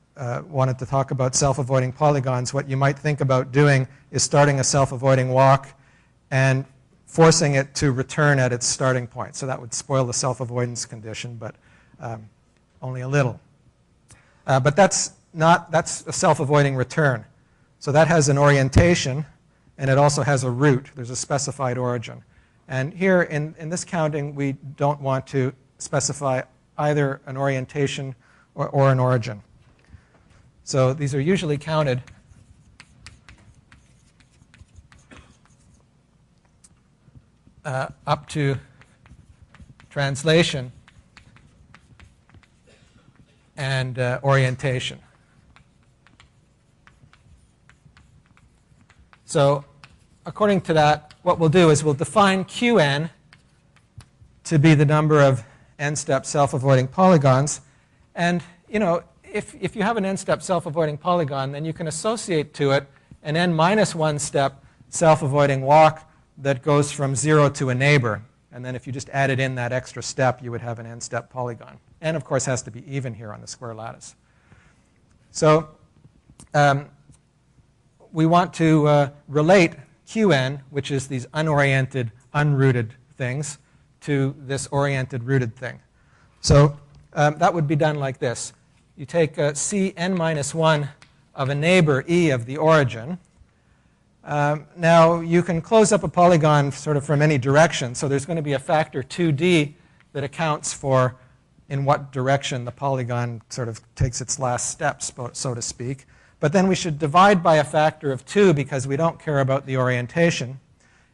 wanted to talk about self-avoiding polygons, what you might think about doing is starting a self-avoiding walk and forcing it to return at its starting point. So that would spoil the self-avoidance condition, but only a little. But that's a self-avoiding return. So that has an orientation, and it also has a root. There's a specified origin. And here in this counting, we don't want to specify either an orientation or an origin. So these are usually counted up to translation and orientation. So according to that, what we'll do is we'll define Qn to be the number of n-step self-avoiding polygons. And if you have an n-step self-avoiding polygon, then you can associate to it an n minus 1 step self-avoiding walk that goes from 0 to a neighbor. And then if you just added in that extra step, you would have an n-step polygon. N, of course, has to be even here on the square lattice. So we want to relate Qn, which is these unoriented, unrooted things, to this oriented, rooted thing. So that would be done like this. You take Cn minus 1 of a neighbor E of the origin. Now, you can close up a polygon sort of from any direction. So there's going to be a factor 2d that accounts for in what direction the polygon sort of takes its last steps, so to speak. But then we should divide by a factor of 2 because we don't care about the orientation.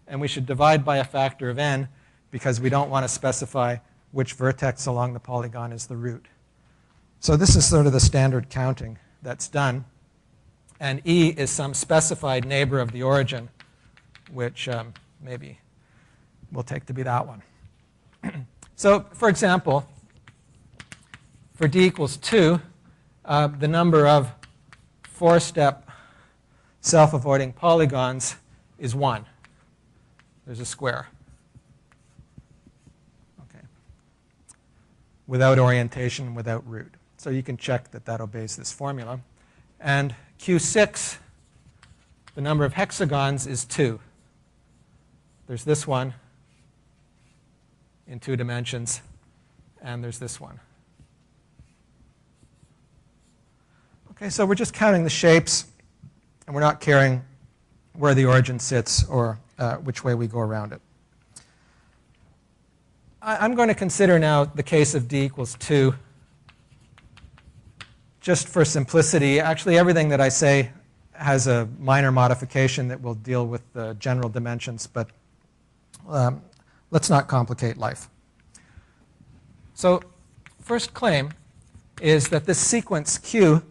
And we should divide by a factor of n because we don't want to specify which vertex along the polygon is the root. So this is sort of the standard counting that's done. And E is some specified neighbor of the origin, which maybe we'll take to be that one. So for example, for d equals 2, the number of 4-step self-avoiding polygons is 1. There's a square. Okay. Without orientation, without root. So you can check that that obeys this formula. And Q6, the number of hexagons is 2. There's this one in 2 dimensions, and there's this one. Okay, so we're just counting the shapes, and we're not caring where the origin sits or which way we go around it. I'm going to consider now the case of d equals 2. Just for simplicity, actually everything that I say has a minor modification that will deal with the general dimensions, but let's not complicate life. So first claim is that this sequence Q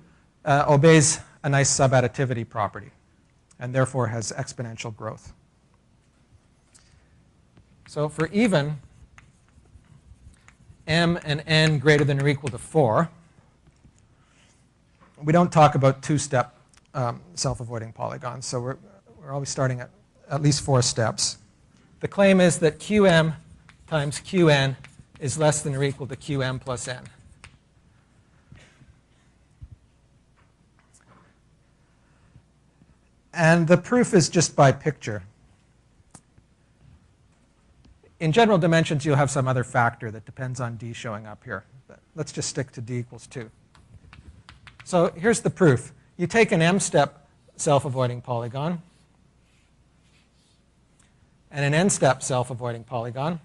obeys a nice subadditivity property and therefore has exponential growth. So for even m and n greater than or equal to 4, we don't talk about 2-step self-avoiding polygons, so we're always starting at least 4 steps. The claim is that Qm times Qn is less than or equal to Qm plus n. And the proof is just by picture. In general dimensions, you'll have some other factor that depends on d showing up here. But let's just stick to d equals 2. So here's the proof. You take an m-step self-avoiding polygon and an n-step self-avoiding polygon.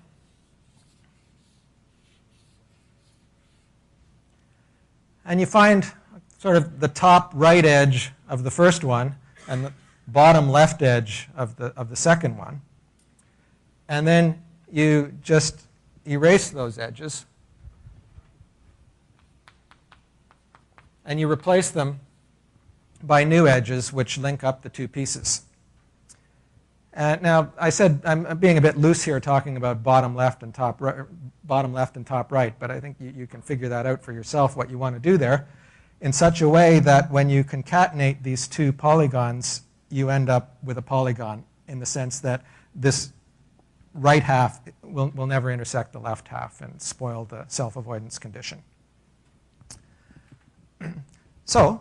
And you find sort of the top right edge of the first one and the bottom left edge of the second one. And then you just erase those edges. And you replace them by new edges which link up the two pieces. Now, I said I'm being a bit loose here talking about bottom left and top right, but I think you can figure that out for yourself what you want to do there in such a way that when you concatenate these two polygons, you end up with a polygon in the sense that this right half will never intersect the left half and spoil the self-avoidance condition. So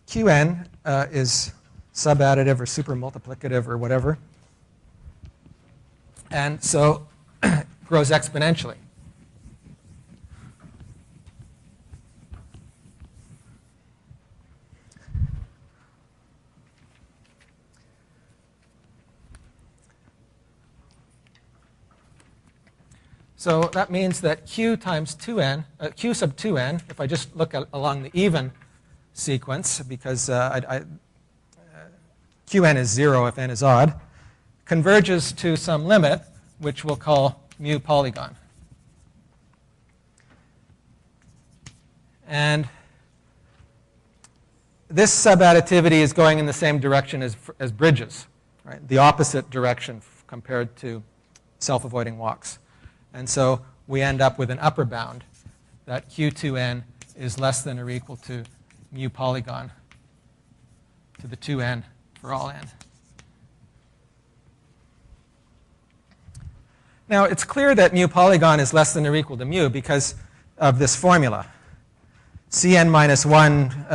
Qn is subadditive or supermultiplicative or whatever, and so grows exponentially. So that means that Q times 2n, Q sub 2n, if I just look along the even sequence, because Qn is 0 if n is odd, converges to some limit, which we'll call mu polygon. And this subadditivity is going in the same direction as bridges, right? The opposite direction compared to self-avoiding walks. And so we end up with an upper bound that Q2n is less than or equal to mu polygon to the 2n for all n. Now, it's clear that mu polygon is less than or equal to mu because of this formula. Cn minus 1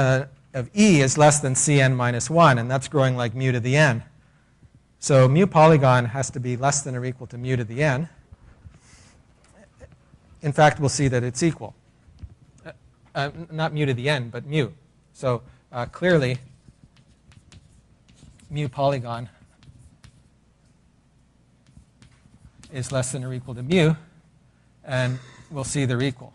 of E is less than Cn minus 1, and that's growing like mu to the n. So mu polygon has to be less than or equal to mu to the n. In fact, we'll see that it's equal. Not mu to the n, but mu. So clearly, mu polygon is less than or equal to mu, and we'll see they're equal.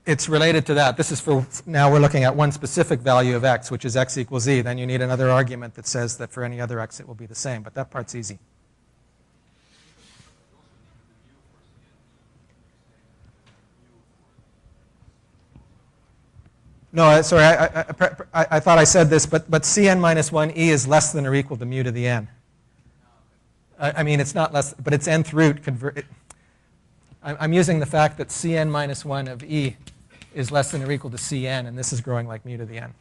It's related to that. This is for, now we're looking at one specific value of x, which is x equals z. Then you need another argument that says that for any other x it will be the same. But that part's easy. No, sorry, I thought I said this, but Cn minus 1e is less than or equal to mu to the n. I mean, it's not less, but it's nth root. I'm using the fact that Cn minus 1 of e is less than or equal to Cn, and this is growing like mu to the n.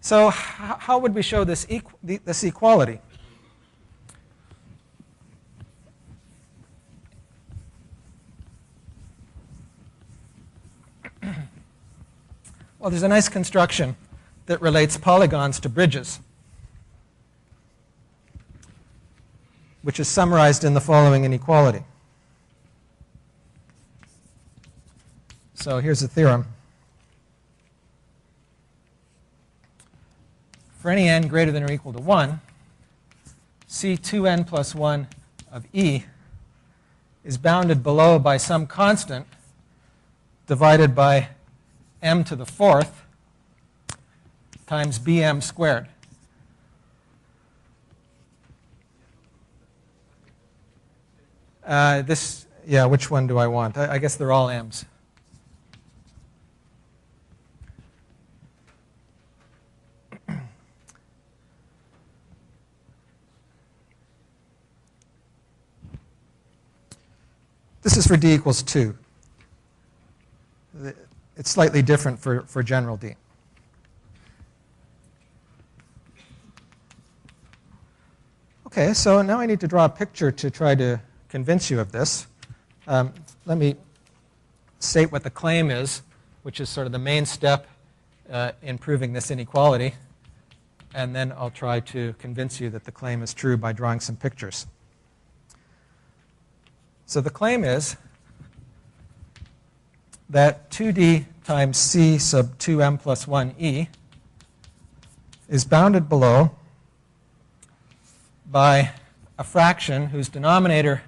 So how would we show this equality? Well, there's a nice construction that relates polygons to bridges, which is summarized in the following inequality. So here's a theorem. For any n greater than or equal to 1, C2n plus 1 of e is bounded below by some constant divided by m to the fourth times bm squared. Yeah, which one do I want? I guess they're all m's. This is for d equals 2. It's slightly different for general d. Okay, so now I need to draw a picture to try to convince you of this. Let me state what the claim is, which is sort of the main step in proving this inequality. And then I'll try to convince you that the claim is true by drawing some pictures. So the claim is that 2d times c sub 2m plus 1e is bounded below by a fraction whose denominator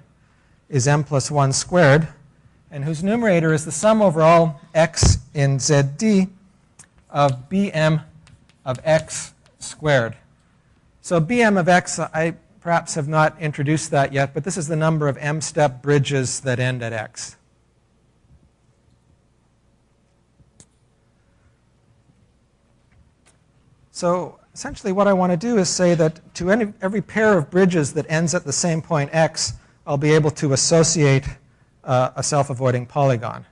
is m plus 1 squared and whose numerator is the sum over all x in zd of bm of x squared. So bm of x, I perhaps have not introduced that yet, but this is the number of m-step bridges that end at x. So essentially what I want to do is say that to every pair of bridges that ends at the same point x, I'll be able to associate a self-avoiding polygon.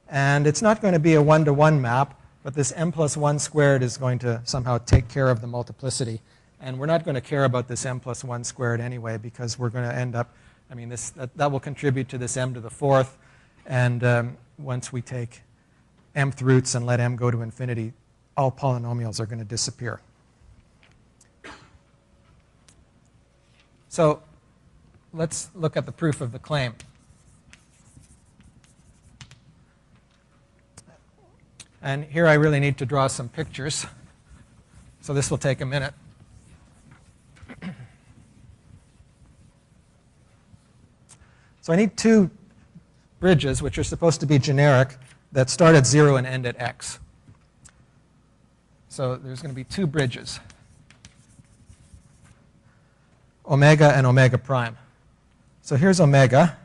And it's not going to be a one-to-one map, but this m plus 1 squared is going to somehow take care of the multiplicity. And we're not going to care about this m plus 1 squared anyway, because we're going to end up, I mean, that will contribute to this m to the fourth. And once we take mth roots and let m go to infinity, all polynomials are going to disappear. So let's look at the proof of the claim. And here I really need to draw some pictures. So this will take a minute. So I need two bridges, which are supposed to be generic, that start at 0 and end at x. So there's going to be two bridges, omega and omega prime. So here's omega.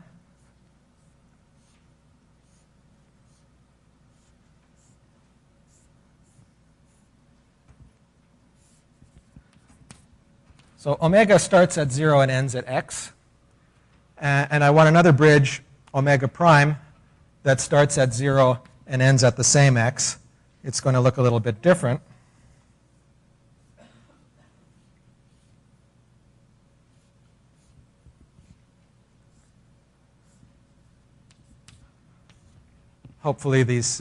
So omega starts at 0 and ends at x. And I want another bridge, omega prime, that starts at 0 and ends at the same x. It's going to look a little bit different. Hopefully these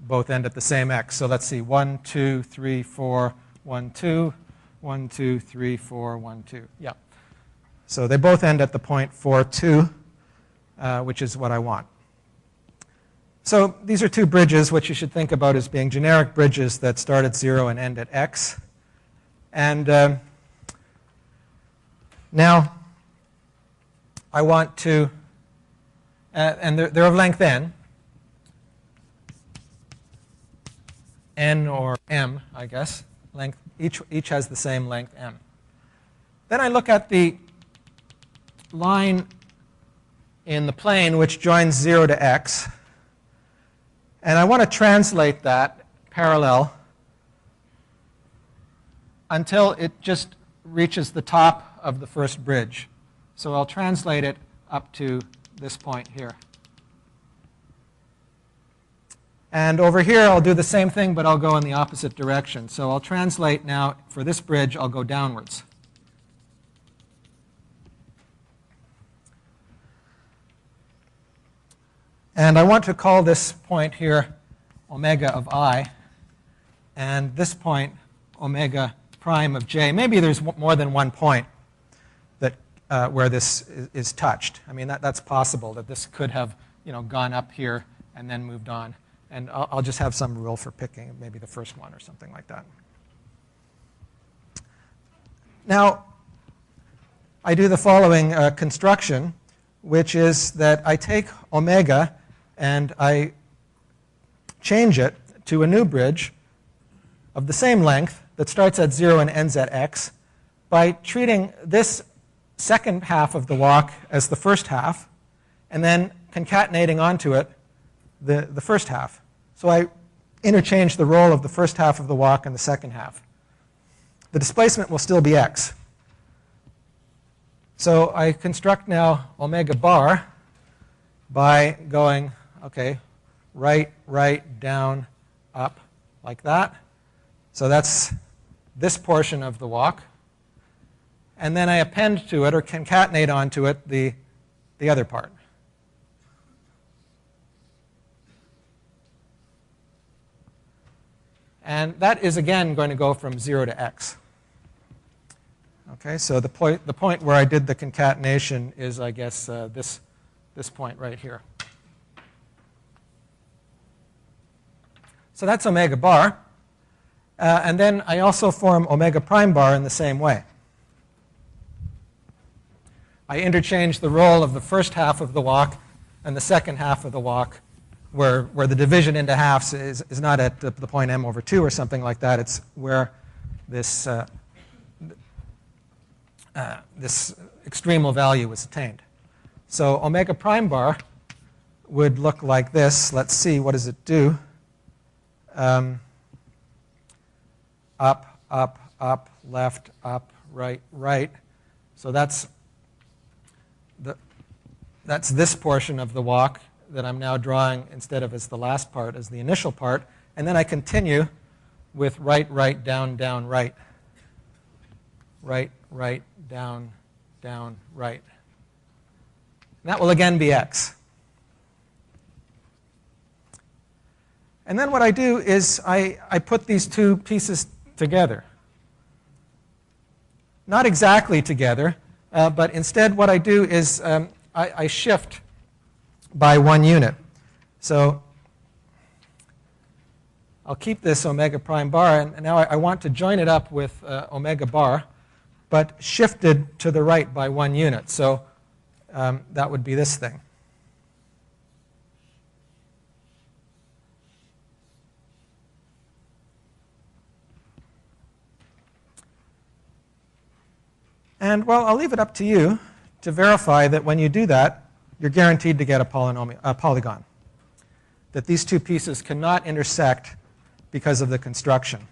both end at the same x. So let's see, 1, 2, 3, 4, 1, 2, 1, 2, 3, 4, 1, 2. Yeah. So they both end at the point 4, 2, which is what I want. So these are two bridges which you should think about as being generic bridges that start at 0 and end at x. And now I want to, and they're of length n. N or m, I guess. Length, each has the same length m. Then I look at the line in the plane which joins 0 to x, and I want to translate that parallel until it just reaches the top of the first bridge. So I'll translate it up to this point here. And over here, I'll do the same thing, but I'll go in the opposite direction. So I'll translate now, for this bridge, I'll go downwards. And I want to call this point here omega of I, and this point omega prime of j. Maybe there's more than one point that, where this is touched. I mean, that's possible, that this could have gone up here and then moved on. And I'll just have some rule for picking, maybe the first one or something like that. Now, I do the following construction, which is that I take omega and I change it to a new bridge of the same length that starts at 0 and ends at x by treating this second half of the walk as the first half and then concatenating onto it the first half. So I interchange the role of the first half of the walk and the second half. The displacement will still be x. So I construct now omega bar by going, okay, right, down, up, like that. So that's this portion of the walk. And then I append to it, or concatenate onto it, the other part. And that is, again, going to go from 0 to x. Okay, so the point where I did the concatenation is, I guess, this point right here. So that's omega bar. And then I also form omega prime bar in the same way. I interchange the role of the first half of the walk and the second half of the walk, where the division into halves is not at the point m over 2 or something like that. It's where this extremal value is attained. So omega prime bar would look like this. Let's see, what does it do? Up, up, up, left, up, right, right. So that's this portion of the walk that I'm now drawing instead of as the last part, as the initial part. And then I continue with right, right, down, right. Right, right, down, right. And that will again be x. And then what I do is I put these two pieces together. Not exactly together, but instead what I do is I shift by 1 unit. So I'll keep this omega prime bar, and now I want to join it up with omega bar, but shifted to the right by 1 unit. So that would be this thing. And, well, I'll leave it up to you to verify that when you do that, you're guaranteed to get a polygon. That these two pieces cannot intersect because of the construction.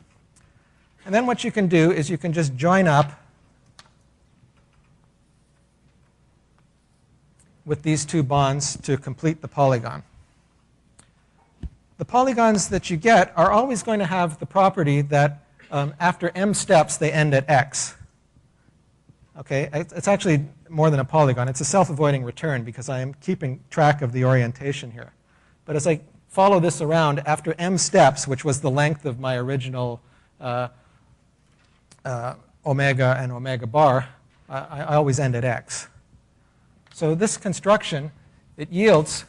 And then what you can do is you can just join up with these two bonds to complete the polygon. The polygons that you get are always going to have the property that after m steps, they end at x. Okay, it's actually more than a polygon. It's a self-avoiding return because I am keeping track of the orientation here. But as I follow this around, after m steps, which was the length of my original omega and omega bar, I always end at x. So this construction, it yields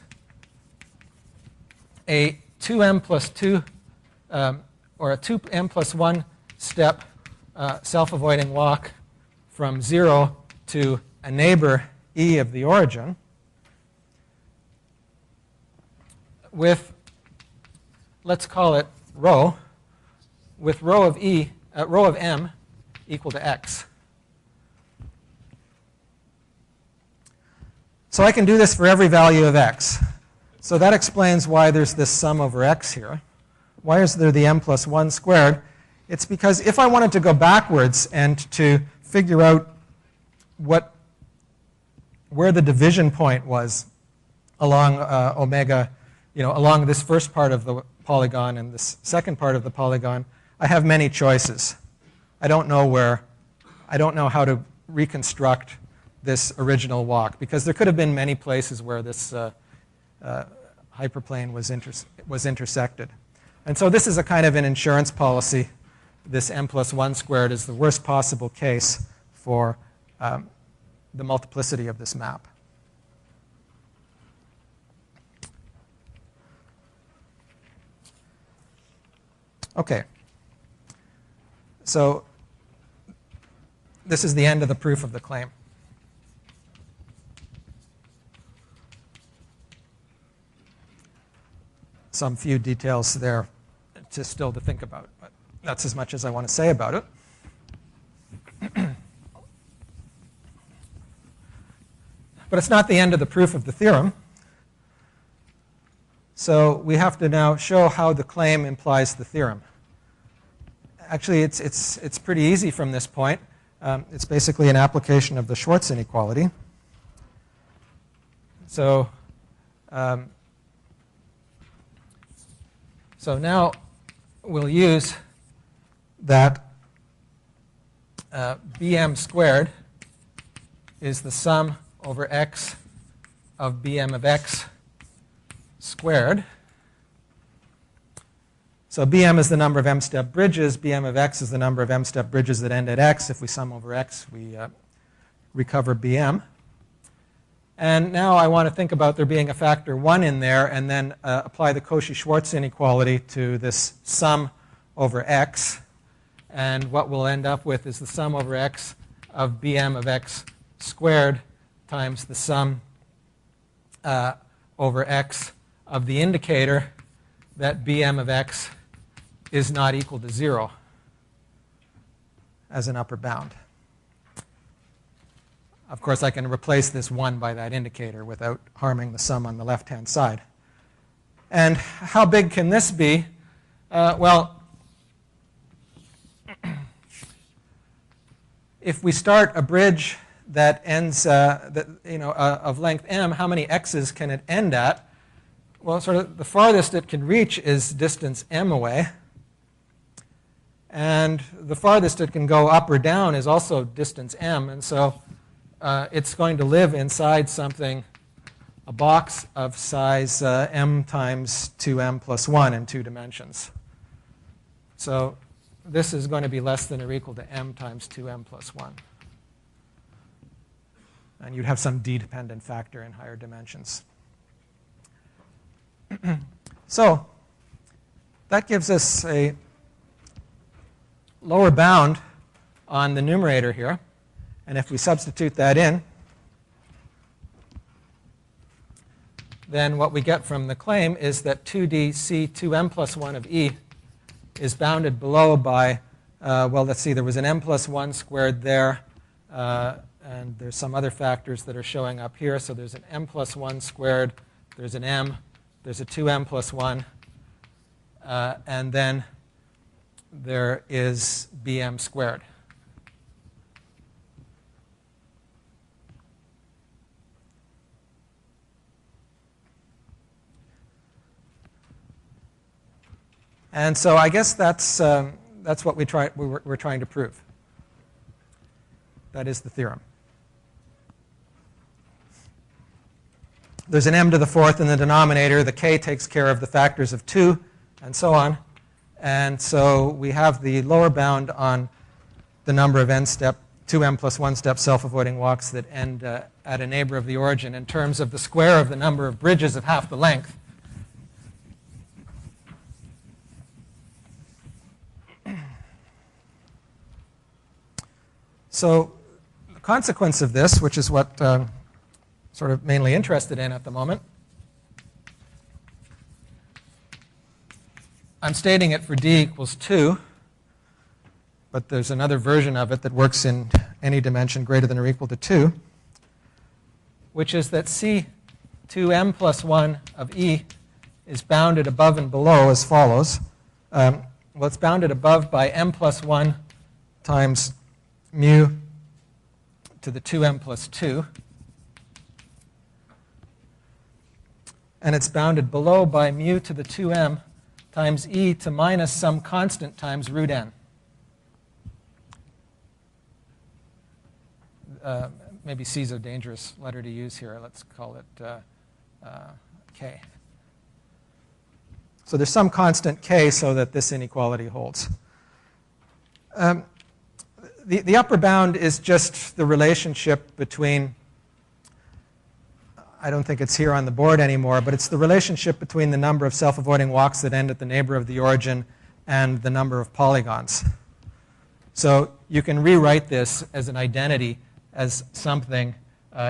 a 2m plus 2, or a 2m plus 1 step self-avoiding walk from 0 to a neighbor e of the origin with, let's call it rho, with rho of m equal to x. So I can do this for every value of x. So that explains why there's this sum over x here. Why is there the m plus 1 squared? It's because if I wanted to go backwards and to figure out where the division point was along omega, along this first part of the polygon and this second part of the polygon, I have many choices. I don't know how to reconstruct this original walk because there could have been many places where this hyperplane was intersected. And so this is a kind of an insurance policy. This m plus 1 squared is the worst possible case for the multiplicity of this map. Okay. So this is the end of the proof of the claim. Some few details there still to think about, but that's as much as I want to say about it. But it's not the end of the proof of the theorem. So we have to now show how the claim implies the theorem. Actually, it's pretty easy from this point. It's basically an application of the Schwarz inequality. So now we'll use that bm squared is the sum over x of bm of x squared. So bm is the number of m-step bridges. Bm of x is the number of m-step bridges that end at x. If we sum over x, we recover bm. And now I want to think about there being a factor 1 in there and then apply the Cauchy-Schwarz inequality to this sum over x. And what we'll end up with is the sum over x of bm of x squared times the sum over x of the indicator that bm of x is not equal to 0 as an upper bound. Of course, I can replace this 1 by that indicator without harming the sum on the left-hand side. And how big can this be? Well, if we start a bridge that ends of length m, how many x's can it end at? Well, sort of the farthest it can reach is distance m away. And the farthest it can go up or down is also distance m. And so it's going to live inside something, a box of size m times 2m plus 1 in 2 dimensions. So this is going to be less than or equal to m times 2m plus 1. And you'd have some d-dependent factor in higher dimensions. So that gives us a lower bound on the numerator here. And if we substitute that in, then what we get from the claim is that 2d c 2m plus 1 of e is bounded below by, well, let's see, there was an m plus 1 squared there, and there's some other factors that are showing up here. So there's an m plus 1 squared, there's an m, there's a 2m plus 1, and then there is bm squared. And so I guess that's what we're trying to prove. That is the theorem. There's an m to the fourth in the denominator. The k takes care of the factors of 2, and so on. And so we have the lower bound on the number of n-step, 2m plus 1-step self-avoiding walks that end at a neighbor of the origin in terms of the square of the number of bridges of half the length. So the consequence of this, which is what sort of mainly interested in at the moment, I'm stating it for d equals 2, but there's another version of it that works in any dimension greater than or equal to 2, which is that C2m plus 1 of E is bounded above and below as follows. Well, it's bounded above by m plus 1 times mu to the 2m plus 2. And it's bounded below by mu to the 2m times e to minus some constant times root n. Maybe C is a dangerous letter to use here. Let's call it k. So there's some constant k so that this inequality holds. The upper bound is just the relationship between, I don't think it's here on the board anymore, but it's the relationship between the number of self-avoiding walks that end at the neighbor of the origin and the number of polygons. So you can rewrite this as an identity as something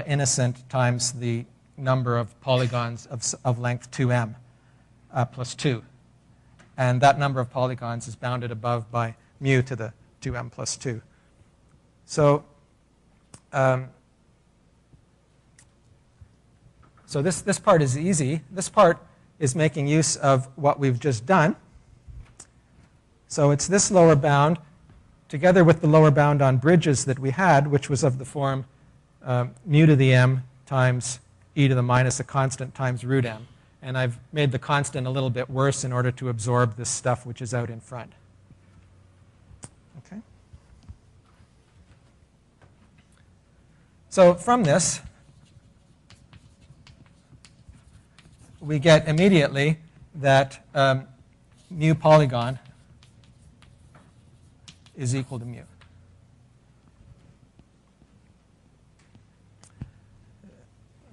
innocent times the number of polygons of length 2m plus 2. And that number of polygons is bounded above by mu to the 2m plus 2. So so this part is easy. This part is making use of what we've just done. So it's this lower bound together with the lower bound on bridges that we had, which was of the form mu to the m times e to the minus a constant times root m. And I've made the constant a little bit worse in order to absorb this stuff which is out in front. Okay. So from this, we get immediately that mu polygon is equal to mu.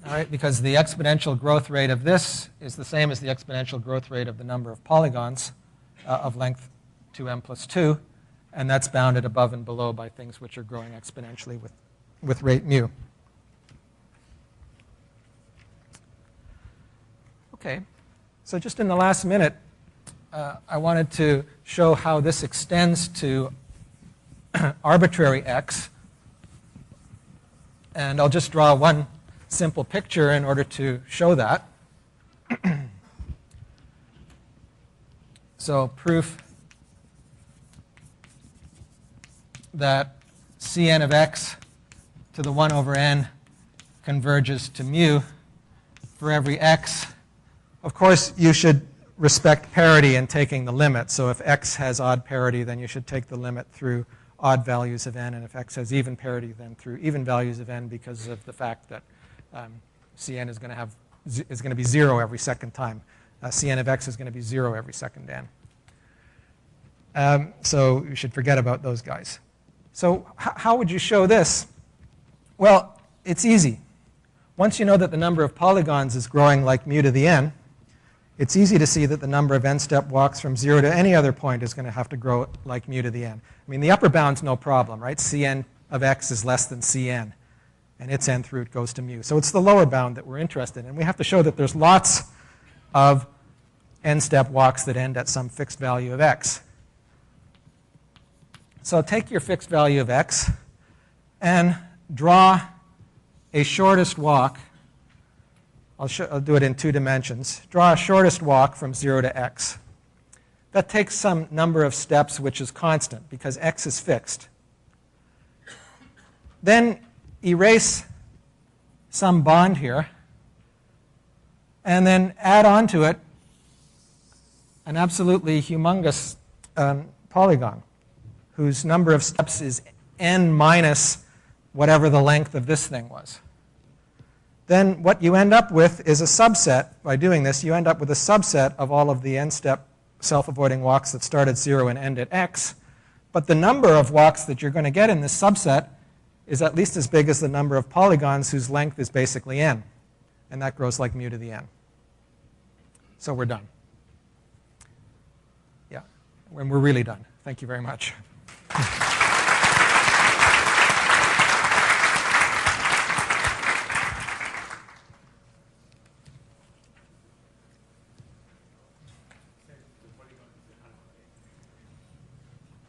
All right, because the exponential growth rate of this is the same as the exponential growth rate of the number of polygons of length 2m plus 2, and that's bounded above and below by things which are growing exponentially with rate mu. Okay, so just in the last minute, I wanted to show how this extends to arbitrary x. And I'll just draw one simple picture in order to show that. So proof that Cn of x to the 1 over n converges to mu for every x. Of course, you should respect parity in taking the limit. So if x has odd parity, then you should take the limit through odd values of n. And if x has even parity, then through even values of n, because of the fact that Cn is going to be 0 every second time. Cn of x is going to be 0 every second n. So you should forget about those guys. So how would you show this? Well, it's easy. Once you know that the number of polygons is growing like mu to the n, it's easy to see that the number of n-step walks from 0 to any other point is going to have to grow like mu to the n. I mean, the upper bound's no problem, right? Cn of x is less than Cn, and its nth root goes to mu. So it's the lower bound that we're interested in. And we have to show that there's lots of n-step walks that end at some fixed value of x. So take your fixed value of x and draw a shortest walk. I'll do it in 2 dimensions. Draw a shortest walk from 0 to x. That takes some number of steps which is constant because x is fixed. Then erase some bond here and then add on to it an absolutely humongous polygon whose number of steps is n minus whatever the length of this thing was. Then what you end up with is a subset. By doing this, you end up with a subset of all of the n-step self-avoiding walks that start at 0 and end at x. But the number of walks that you're going to get in this subset is at least as big as the number of polygons whose length is basically n. And that grows like mu to the n. So we're done. Yeah, and we're really done. Thank you very much.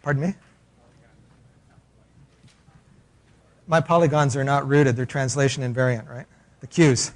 Pardon me? My polygons are not rooted. They're translation invariant, right? The Q's.